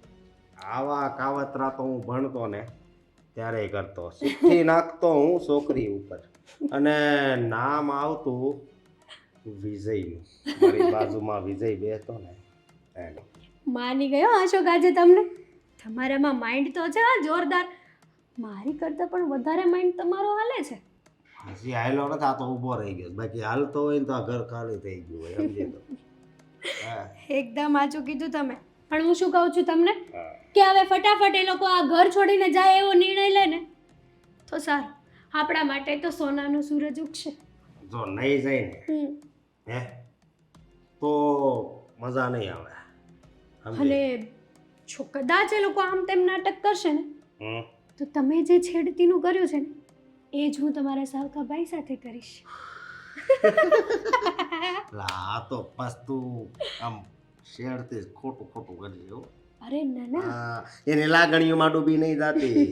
આવા કાવતરા તો હું ભણતો ને ત્યારે કરતો, શીખી નાખતો હું છોકરી ઉપર. અને નામ આવતું વિજયનું. મારી બાજુમાં વિજય બેસતો ને એનું. માની ગયો અશોક આજે તમને. તમારામાં માઇન્ડ તો છે હા, જોરદાર. મારી કરતાં પણ વધારે માઇન્ડ તમારો હાલે છે. હજી હાલ્યો નથી, આ તો ઊભો રહી ગયો. બાકી હાલતો હોય ને તો આ ઘર ખાલી થઈ ગયું હોય, સમજી તો. હા. એકદમ સાચું કીધું તમે. પણ હું શું કહું છું તમને હા. કે હવે ફટાફટ એ લોકો આ ઘર છોડીને જાય એવો નિર્ણય લે ને તો સારું. આપણા માટે તો સોનાનો સૂરજ ઉગશે. જો નહીં જાય ને હમ. હે તો મજા નહીં આવે, સમજી? અને જો કદાચ એ લોકો આમ તેમ નાટક કરશે ને હમ. તો તમે જે છેડતીનું કર્યું છે ને એ જ હું તમારા સાવકા ભાઈ સાથે કરીશ. આ તો બસ તું આમ શેરથી ખોટું ખોટું કરી હો. અરે ના ના, હા, એની લાગણીઓમાં ડૂબી નહીં જાતી.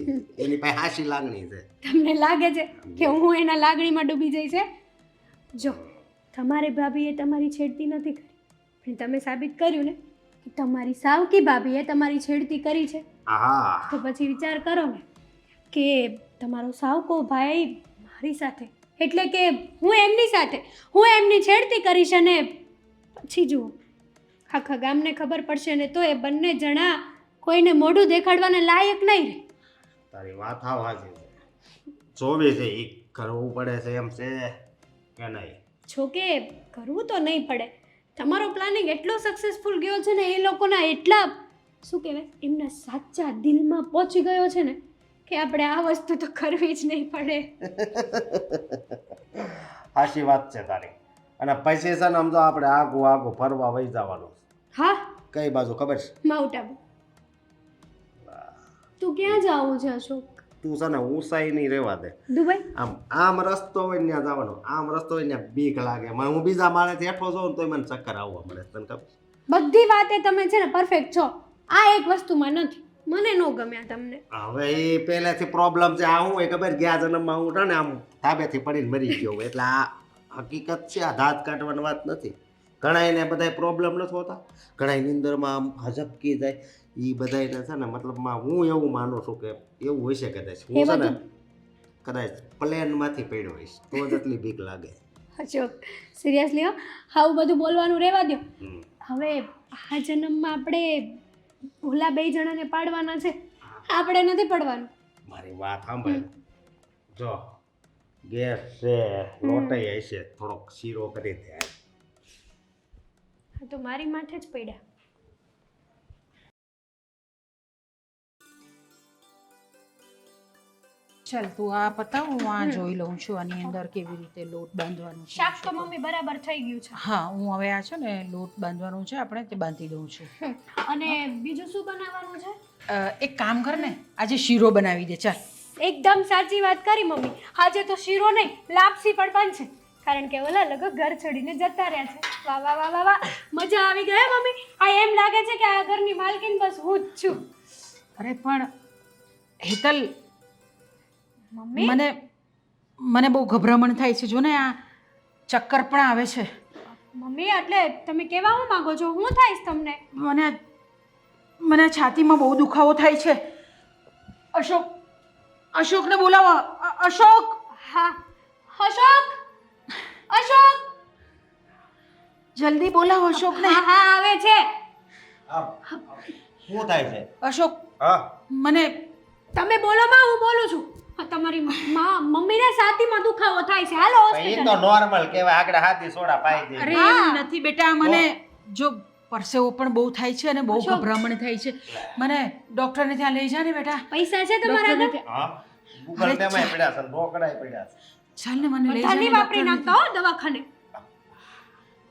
એની પાસે હાસી લાગણી છે. તમને લાગે છે કે હું એના લાગણીમાં ડૂબી જઈ છે? જો તમારી ભાભીએ તમારી છેડતી નથી કરી, પણ તમે સાબિત કર્યું ને કે તમારી સાવકી ભાભીએ તમારી છેડતી કરી છે. હા, તો પછી વિચાર કરો ને કે તમારો સાવકો ભાઈ મારી સાથે, એટલે કે હું એમની સાથે, હું એમની છેડતી કરીશ અને પછી જુઓ આખા ગામને ખબર પડશે ને તો એ બંને જણા કોઈને મોઢું દેખાડવાને લાયક નહીં રહે. તારી વાત હાવ હાચી છે. જોવે છે એ કરવું પડે છે એમ છે કે નહીં? જો કે કરવું તો નહીં પડે. તમારો પ્લાનિંગ એટલો સક્સેસફુલ ગયો છે ને, એ લોકોના એટલા શું કહેવાય એમના સાચા દિલમાં પહોંચી ગયો છે ને કે આપણે આ વસ્તુ તો કરવી જ નહીં પડે. હાચી વાત છે તારી. અને પછી છે ને આમ તો આપણે આગું ફરવા વહી જવાનું. હા, કઈ બાજુ ખબર છે? માઉન્ટ આબુ. તું ક્યાં જાવું છે અશોક? તું છે ને ઊંચાઈ નહીં રહેવા દે. દુબઈ? આમ રસ્તો હોય ને ત્યાં જવાનો, આમ રસ્તો હોય ને બીક લાગે. હું બીજા માળેથી હેઠો જાઉં તો મને ચક્કર આવવા મળે. તને ખબર? બધી વાતે તમે છે ને પરફેક્ટ છો, આ એક વસ્તુમાં નથી. મને ન ગમ્યા તમને. હવે એ પહેલેથી પ્રોબ્લેમ છે. આ હું હોય ખબર, ગયા જન્મમાં હું છે ને આમ ધાબેથી પડીને મરી ગયો. એટલે આ હકીકત છે, આ દાંત કાઢવાની વાત નથી. ઘણાઈને બધા પ્રોબ્લેમ નથી હોતા, ઘણા નિંદરમાં આમ હજપકી જાય. એ બધાને છે ને મતલબમાં હું એવું માનું છું કે એવું હોય છે કદાચ. હું છે ને કદાચ પ્લેનમાંથી પડ્યો હોઈશ તો જ એટલી બીક લાગે. અશોક સિરિયસલી હો, આવું બધું બોલવાનું રહેવા દો. હમ. હવે આ જન્મમાં આપણે ભૂલા બે જણાને પાડવાના છે, આપણે નથી પડવાનું. મારી વાત સાંભળ. જો ગેસ છે, લોટાઈ હશે, થોડોક શીરો કરી દે. હા તો મારી માથે જ પડ્યા. ચાલ તું આ પતાવ, હું આ જોઈ લઉં છું આની અંદર કેવી રીતે લોટ બાંધવાનું છે. શાક તો મમ્મી બરાબર થઈ ગયું છે. હા, હું હવે આ છે ને લોટ બાંધવાનું છે આપણે તે બાંધી દઉં છું. અને બીજું શું બનાવવાનું છે? એક કામ કર ને, આજે શીરો બનાવી દે. ચાલ. એકદમ સાચી વાત કરી મમ્મી. આજે તો શીરો નહીં, લાપસી પણ બનશે, કારણ કે ઓલા લોકો ઘર છોડીને જતા રહ્યા છે. વાહ વાહ વાહ વાહ વાહ, મજા આવી ગઈ મમ્મી. આ એમ લાગે છે કે આ ઘરની માલકીન બસ હું જ છું. અરે પણ હેતલ, મમ્મી મને બહુ ગભરામણ થાય છે. જો ને આ ચક્કર પણ આવે છે મમ્મી, એટલે તમે કેવા હું માંગો છો? હું થાઈશ તમને? મને છાતીમાં બહુ દુખાવો થાય છે. અશોકને બોલાવો. અશોક! હા, અશોક, અશોક, જલ્દી બોલાવો અશોકને. હા હા આવે છે. શું થાય છે? અશોક, હા, મને તમે બોલો માં, હું બોલું છું. હા, તમારી મમ્મીને છાતીમાં દુખાવો થાય છે, હાલો એ હોસ્પિટલ. તો નોર્મલ કહેવાય. આગળ હાથી સોડા પાઈ દે. અરે હા. એમ નથી બેટા, મને જો પરસેવો પણ બહુ થાય છે અને બહુ અશોક. ગભરામણ થાય છે. મને ડોક્ટરને ત્યાં લઈ જા ને બેટા. પૈસા છે તમારા ડોક્ટરને આગળ? ત્યાં- હા, ગૂગલ પે માં પડ્યા છે, રોકડાય પડ્યા છે. ચાલ ને, મને લઈ જા બધાની ને વાપરી ડોક્ટરને નાખતા હો દવાખાને.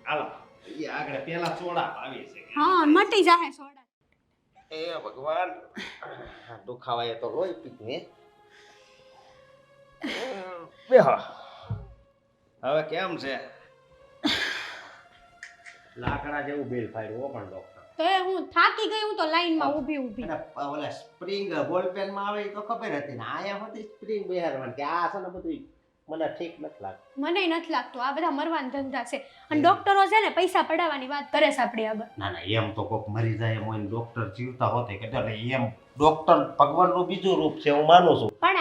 હાલો, એ આગળ પેલા સોડા પાવી છે. હા, મટી જાહે સોડા. એ ભગવાન, દુખાવાય તો લોહી પીને. બેહો. હવે કેમ છે? લાકડા જેવું બિલ ફાડ્યું પણ ડોક્ટર. તો એ હું થાકી ગઈ, હું તો લાઈનમાં ઊભી અને ઓલા સ્પ્રિંગ બોલપેન માં આવે એ તો ખબર હતી ને, આયા હોતી સ્પ્રિંગ બેહારવાની. કે આ છે ને બધું મને ઠીક નથી લાગતું. મને નથી લાગતું આ બધા મરવાના ધંધા છે. અને ડોક્ટરો છે ને પૈસા પડાવવાની વાત કરે છે આપણી આગળ. ના ના, એમ તો કોક મરી જાય એમ હોય ને ડોક્ટર જીવતા હોતે કે એટલે એમ ડોક્ટર ભગવાનનું બીજું રૂપ છે, હું માનું છું. પણ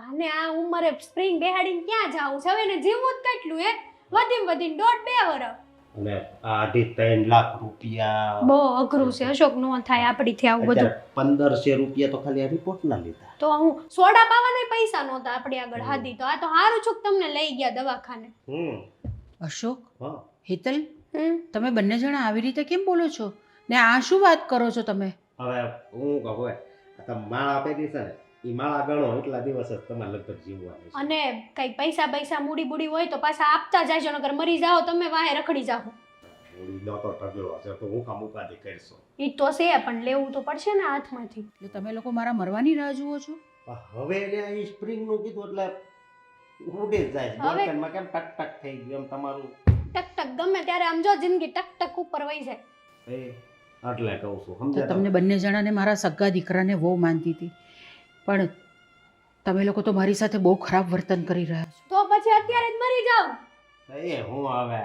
આને આ ઉંમરે સ્પ્રિંગ બેહાડીને ક્યાં જાવું છે? હવે એને જીવવું જ કેટલું હે? વધીને 1.5-2 વર્ષ. અને આ 2.5 લાખ રૂપિયા બહુ અઘરું છે અશોક, નો થાય આપણીથી આવું બધું. અત્યારે 1500 રૂપિયા તો ખાલી આ રિપોર્ટ ના લીધા. તો હું સોડા પાવાના પૈસા નહોતા આપણી આગળ હાદી, તો આ તો હારું છું કે તમને લઈ ગયા દવાખાને. અશોક, હા, હેતલ, હમ તમે બંને જણા આવી રીતે કેમ બોલો છો ને? આ શું વાત કરો છો તમે? હવે હું કહું હોય આ તમે માળા આપેલી છે ને, એ માળા ગણો એટલા દિવસ જ તમારે લગભગ જીવવાની છે. અને કઈ પૈસા મૂડી બુડી હોય તો પાછા આપતા જાજો, નકર મરી જાઓ તમે વાહે રખડી જાઓ. મૂડીનો તો ઢગલો છે, તો હું કામ ઉપાધિ કરશો? ઈ તો છે, પણ લેવું તો પડશે ને હાથમાંથી. એટલે તમે લોકો મારા મરવાની રાહ જુઓ છો? હવે એને અહીં સ્પ્રિંગનું કીધું એટલે ઉડી જ જાય છે. હવે- બોલપેનમાં કેમ ટક ટક થઈ ગયું એમ તમારું ટક ટક ગમે ત્યારે આમ જો જિંદગી ટક ટક ઉપર વહી જાય. એ એટલે કહું છું તો સમજ્યા તમને બંને જણાને મારા સગા દીકરાને બહુ માનતી હતી, પણ તમે લોકો તો મારી સાથે બહુ ખરાબ વર્તન કરી રહ્યા છો. તો પછી અત્યારે જ મરી જાવ. તમે? એ હું હવે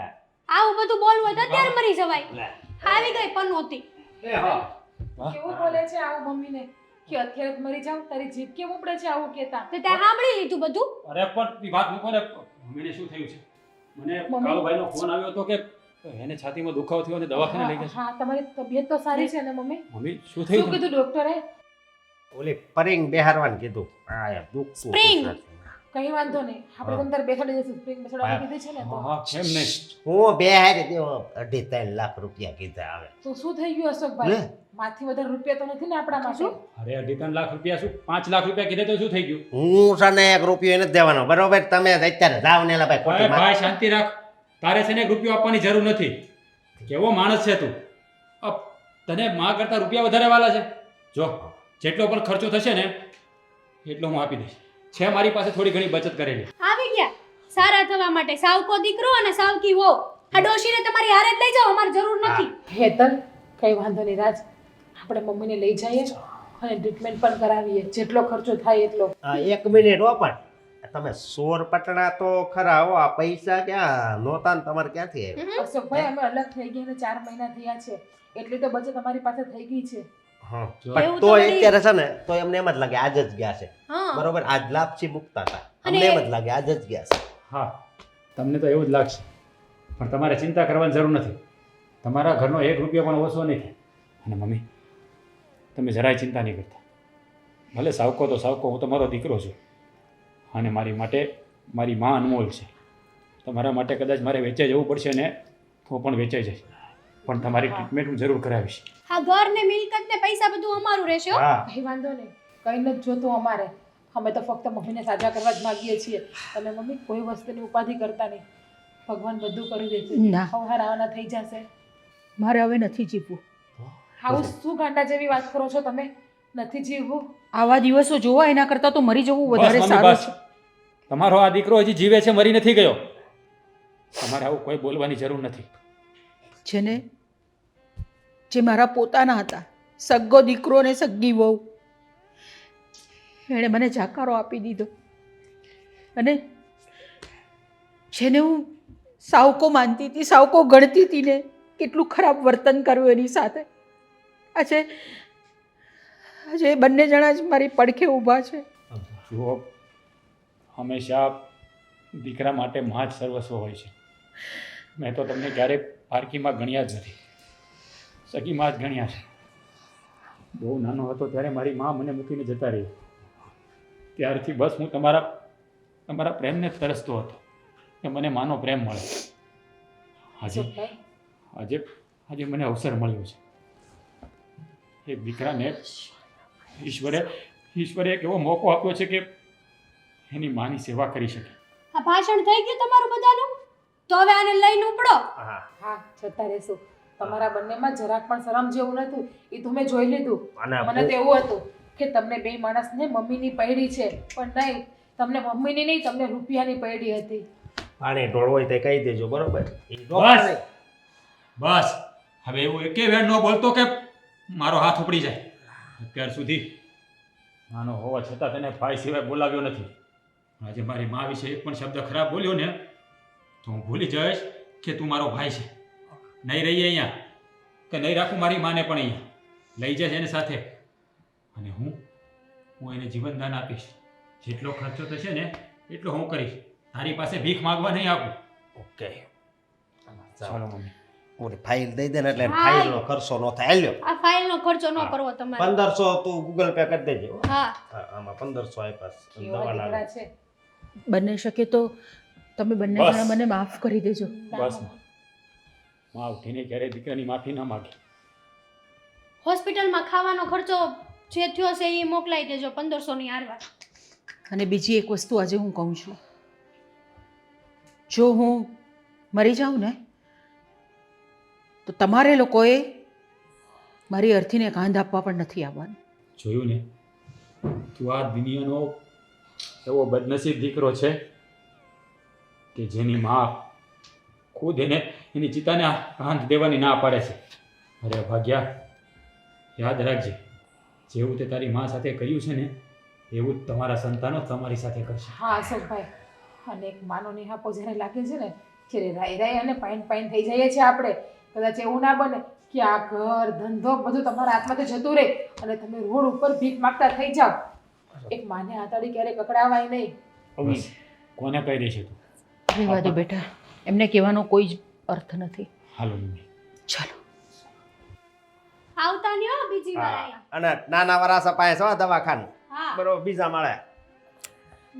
આવું બધું બોલવું હોય તો અત્યારે મરી જવાય. લે. આવી ગઈ પનોતી. એ હા કેવું બોલે છે આવું મમ્મીને કે અત્યારે જ મરી જાવ? તારી જીભ કેમ ઉપડે છે આવું કહેતા? તે તે સાંભળી લીધું બધું. અરે પણ એ વાત મૂકો ને, મમ્મીને શું થયું છે? મને મમ્મી- કાળુભાઈનો ફોન આવ્યો હતો કે એને છાતીમાં દુખાવો થયો અને દવાખાને લઈ ગયા છે. હા, તમારી તબિયત તો સારી છે ને મમ્મી? મમ્મી શું શું થયું? કીધું ડોક્ટરે? ઓલી પરિંગ બેહારવાનું કીધું. આ યાર દુખતું હતું Spring. સાચું. કઈ વાંધો નહીં, આપણે હા. તમને બેસાડી દઈશું. સ્પ્રિંગ બેસાડવાની હા. કીધી છે ને હા તો. હા, કેમ નહીં? હું બેહારી દેવો 2.5-3 લાખ રૂપિયા કીધા આવે તો શું થઈ ગયું અશોકભાઈ? લે. માથી વધારે રૂપિયા તો નથી ને આપણા માટે? અરે 2.5 લાખ રૂપિયા શું 5 લાખ રૂપિયા કીધે તો શું થઈ ગયું? હું છે ને 1 રૂપિયો નથી દેવાનો બરોબર. તમે અત્યારે જાવ ને એલા ભાઈ અરે ખોટી વાત. ભાઈ શાંતિ રાખ. તારે છે ને 1 રૂપિયો આપવાની જરૂર નથી. કેવો માણસ છે તું? અપ, તને માં કરતા રૂપિયા વધારે વાલા છે? જો જેટલો પણ ખર્ચો થશે ને એટલો હું આપી દઈશ. છે મારી પાસે થોડી ઘણી બચત કરેલી. આવી ગયા સારા થવા માટે. સાવકો દીકરો અને સાવકી વહુ. આ ડોશીને તમારી હારે જ લઈ જાઓ, અમારે જરૂર નથી. હેતલ, કઈ વાંધો નહીં રાજ, આપણે મમ્મીને લઈ જઈએ અને ટ્રીટમેન્ટ પણ કરાવીએ. જેટલો ખર્ચો થાય એટલો. 1 મિનિટ હો પણ તમે સોર પટણા તો ખરા હો. આ પૈસા ક્યાં નહોતા ને તમારે ક્યાંથી આવ્યા? અશોકભાઈ, અમે અલગ થઈ ગયા ને 4 મહિના થયા છે, એટલી તો બચત અમારી પાસે થઈ ગઈ છે. હા. જો. પણ એવું તો તો વળી- અત્યારે છે ને તો એમને એમ જ લાગે આજ જ ગયા છે હા. બરોબર. આજ લાપસી મૂકતા હતા અને અમને એમ જ લાગે આજ જ ગયા છે. હા તમને તો એવું જ લાગશે, પણ તમારે ચિંતા કરવાની જરૂર નથી. તમારા ઘરનો 1 રૂપિયો પણ ઓછો નહીં થાય. અને મમ્મી તમે જરાય ચિંતા નહીં કરતા. ભલે સાવકો તો સાવકો, હું તમારો દીકરો છું અને મારી માટે મારી માં અનમોલ છે. તમારા માટે કદાચ મારે વેચાઈ જવું પડશે ને તો પણ વેચાઈ જશે, પણ તમારી ટ્રીટમેન્ટ હું જરૂર કરાવીશ. આ ઘર ને મિલકત ને પૈસા બધું અમારું રહેશે હો. હા કઈ વાંધો નહીં, કઈ નથી જોતું અમારે. અમે તો ફક્ત મમ્મીને સાજા કરવા જ માંગીએ છીએ. તમે મમ્મી કોઈ વસ્તુની ઉપાધિ કરતા નહીં. ભગવાન બધું કરી દેશે. ના. હવાર આવવાના થઈ જશે. મારે હવે નથી જીવવું. આવું શું ગાંડા જેવી વાત કરો છો તમે? નથી જીવવું? આવા દિવસો જોવા એના કરતાં તો મરી જવું બસ વધારે મમ્મી, સારું બસ. છે. તમારો આ દીકરો હજી જીવે છે, મરી નથી ગયો. તમારે આવું કોઈ બોલવાની જરૂર નથી. જેને જે મારા પોતાના હતા, સગ્ગો દીકરો ને સગ્ગી વહુ, એણે મને જાકારો આપી દીધો. અને જેને હું સાવકો માનતી હતી, સાવકો ગણતી હતી ને, કેટલું ખરાબ વર્તન કર્યું એની સાથે. આજે આજે એ બંને જણા જ મારી પડખે ઊભા છે. જુઓ, હંમેશા દીકરા માટે માં જ સર્વસ્વ હોય છે. મેં તો તમને ક્યારેય પારકીમાં ગણ્યા જ નથી, સગી માં જ ગણ્યા છે. બહુ નાનો હતો ત્યારે મારી માં મને મૂકીને જતા રહી. ત્યારથી બસ હું તમારા પ્રેમને જ તરસતો હતો કે મને માનો પ્રેમ મળે. આજે અશોકભાઈ, આજે આજે મને અવસર મળ્યો છે. એક દીકરાને ઈશ્વરે એક એવો મોકો આપ્યો છે કે એની માની સેવા કરી શકે. આ ભાષણ થઈ ગયું તમારું બધાનું, તો હવે આને લઈને ઉપડો. હા હા, જતા રહેશું. તમારા બંનેમાં જરાક પણ શરમ જેવું નતું, એ તો મેં જોઈ લીધું. અને મને તો એવું હતું કે તમને બે માણસને મમ્મીની પૈડી છે, પણ નહીં, તમને મમ્મીની નહીં, તમને રૂપિયાની પૈડી હતી. પાણી ઢોળ હોય તે કહી દેજો બરોબર. ઈ બસ. ડોક્ટર નહીં. બસ હવે એવું એકે વેણ ન બોલતો કે મારો હાથ ઉપડી જાય. અત્યાર સુધી નાનો હોવા છતાં તને ભાઈ સિવાય બોલાવ્યો નથી. આજે મારી મા વિશે એક પણ શબ્દ ખરાબ બોલ્યો ને તો હું ભૂલી જઈશ કે તું મારો ભાઈ છે. નહીં રહીએ અહીંયા કે નહીં રાખું મારી માને પણ અહીંયા લઈ જઈશ એને સાથે, અને હું એને જીવનદાન આપીશ. જેટલો ખર્ચો થશે ને એટલો હું કરીશ. તારી પાસે ભીખ માંગવા નહીં આપું. ઓકે ચાલો મમ્મી. ઓલી ફાઇલ દઈ દે ને એટલે હા. ફાઇલનો ખર્ચો ન થાય. હાલ્યો આ ફાઇલનો ખર્ચો ન હા. કરવો તમારે. 1500 તું ગૂગલ પે કરી દેજે હો. હા. હા, આમાં 1500 આપ્યા છે. કેવા દવાના દીકરા છે. બની શકે તો તમે બંને બસ. જણા મને માફ કરી દેજો. બસ માં ઉઠીને ક્યારેય દીકરાની માફી ના માગે. હોસ્પિટલમાં ખાવાનો ખર્ચો જે થયો છે એ મોકલાઈ દેજો 1500 ની હારવાર. અને બીજી એક વસ્તુ આજે હું કહું છું, જો હું મરી જાઉં ને તો તમારે લોકોએ મારી અર્થીને કાંધ આપવા પણ નથી આવવાનું. જોયું ને, તું આ દુનિયાનો એવો બદનસીબ દીકરો છે કે જેની માં ખુદ એને એની ચિતાને કાંધ દેવાની ના પાડે છે. અરે ભાગ્યા, યાદ રાખજે, જેવું તે તારી માં સાથે કર્યું છે ને એવું જ તમારા સંતાનો તમારી સાથે કરશે. હા અશોકભાઈ, અને એક માનો નિહાપો જ્યારે લાગે છે ને ત્યારે રાઈ રાઈ અને પાઈન પાઈન થઈ જઈએ છીએ આપણે. કદાચ એવું ના બને કે આ ઘર ધંધો બધું તમારા હાથમાંથી જતું રહે અને તમે રોડ ઉપર ભીખ માગતા થઈ જાઓ. એક માને આતડી ક્યારેય કકડાવાય નહીં. બસ, કોને કહી દેશે તું? રહેવા દે બેટા, એમને કહેવાનો કોઈ જ અર્થ નથી. હાલો મમ્મી. ચાલો. આવતા નહીં હો બીજી વાર હા, અહીંયા. અને નાના વરાસા પાસે છો દવાખાનું હા બરોબર, બીજા મળે.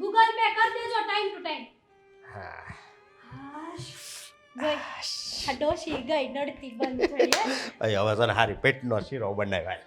ગૂગલ પે કરી દેજો ટાઈમ ટુ ટાઈમ. હા, ગઈ આ ડોશી ગઈ નડતી બંધ થઈ હે. હવે છે ને હારી પેટનો શીરો બનાવ્યા.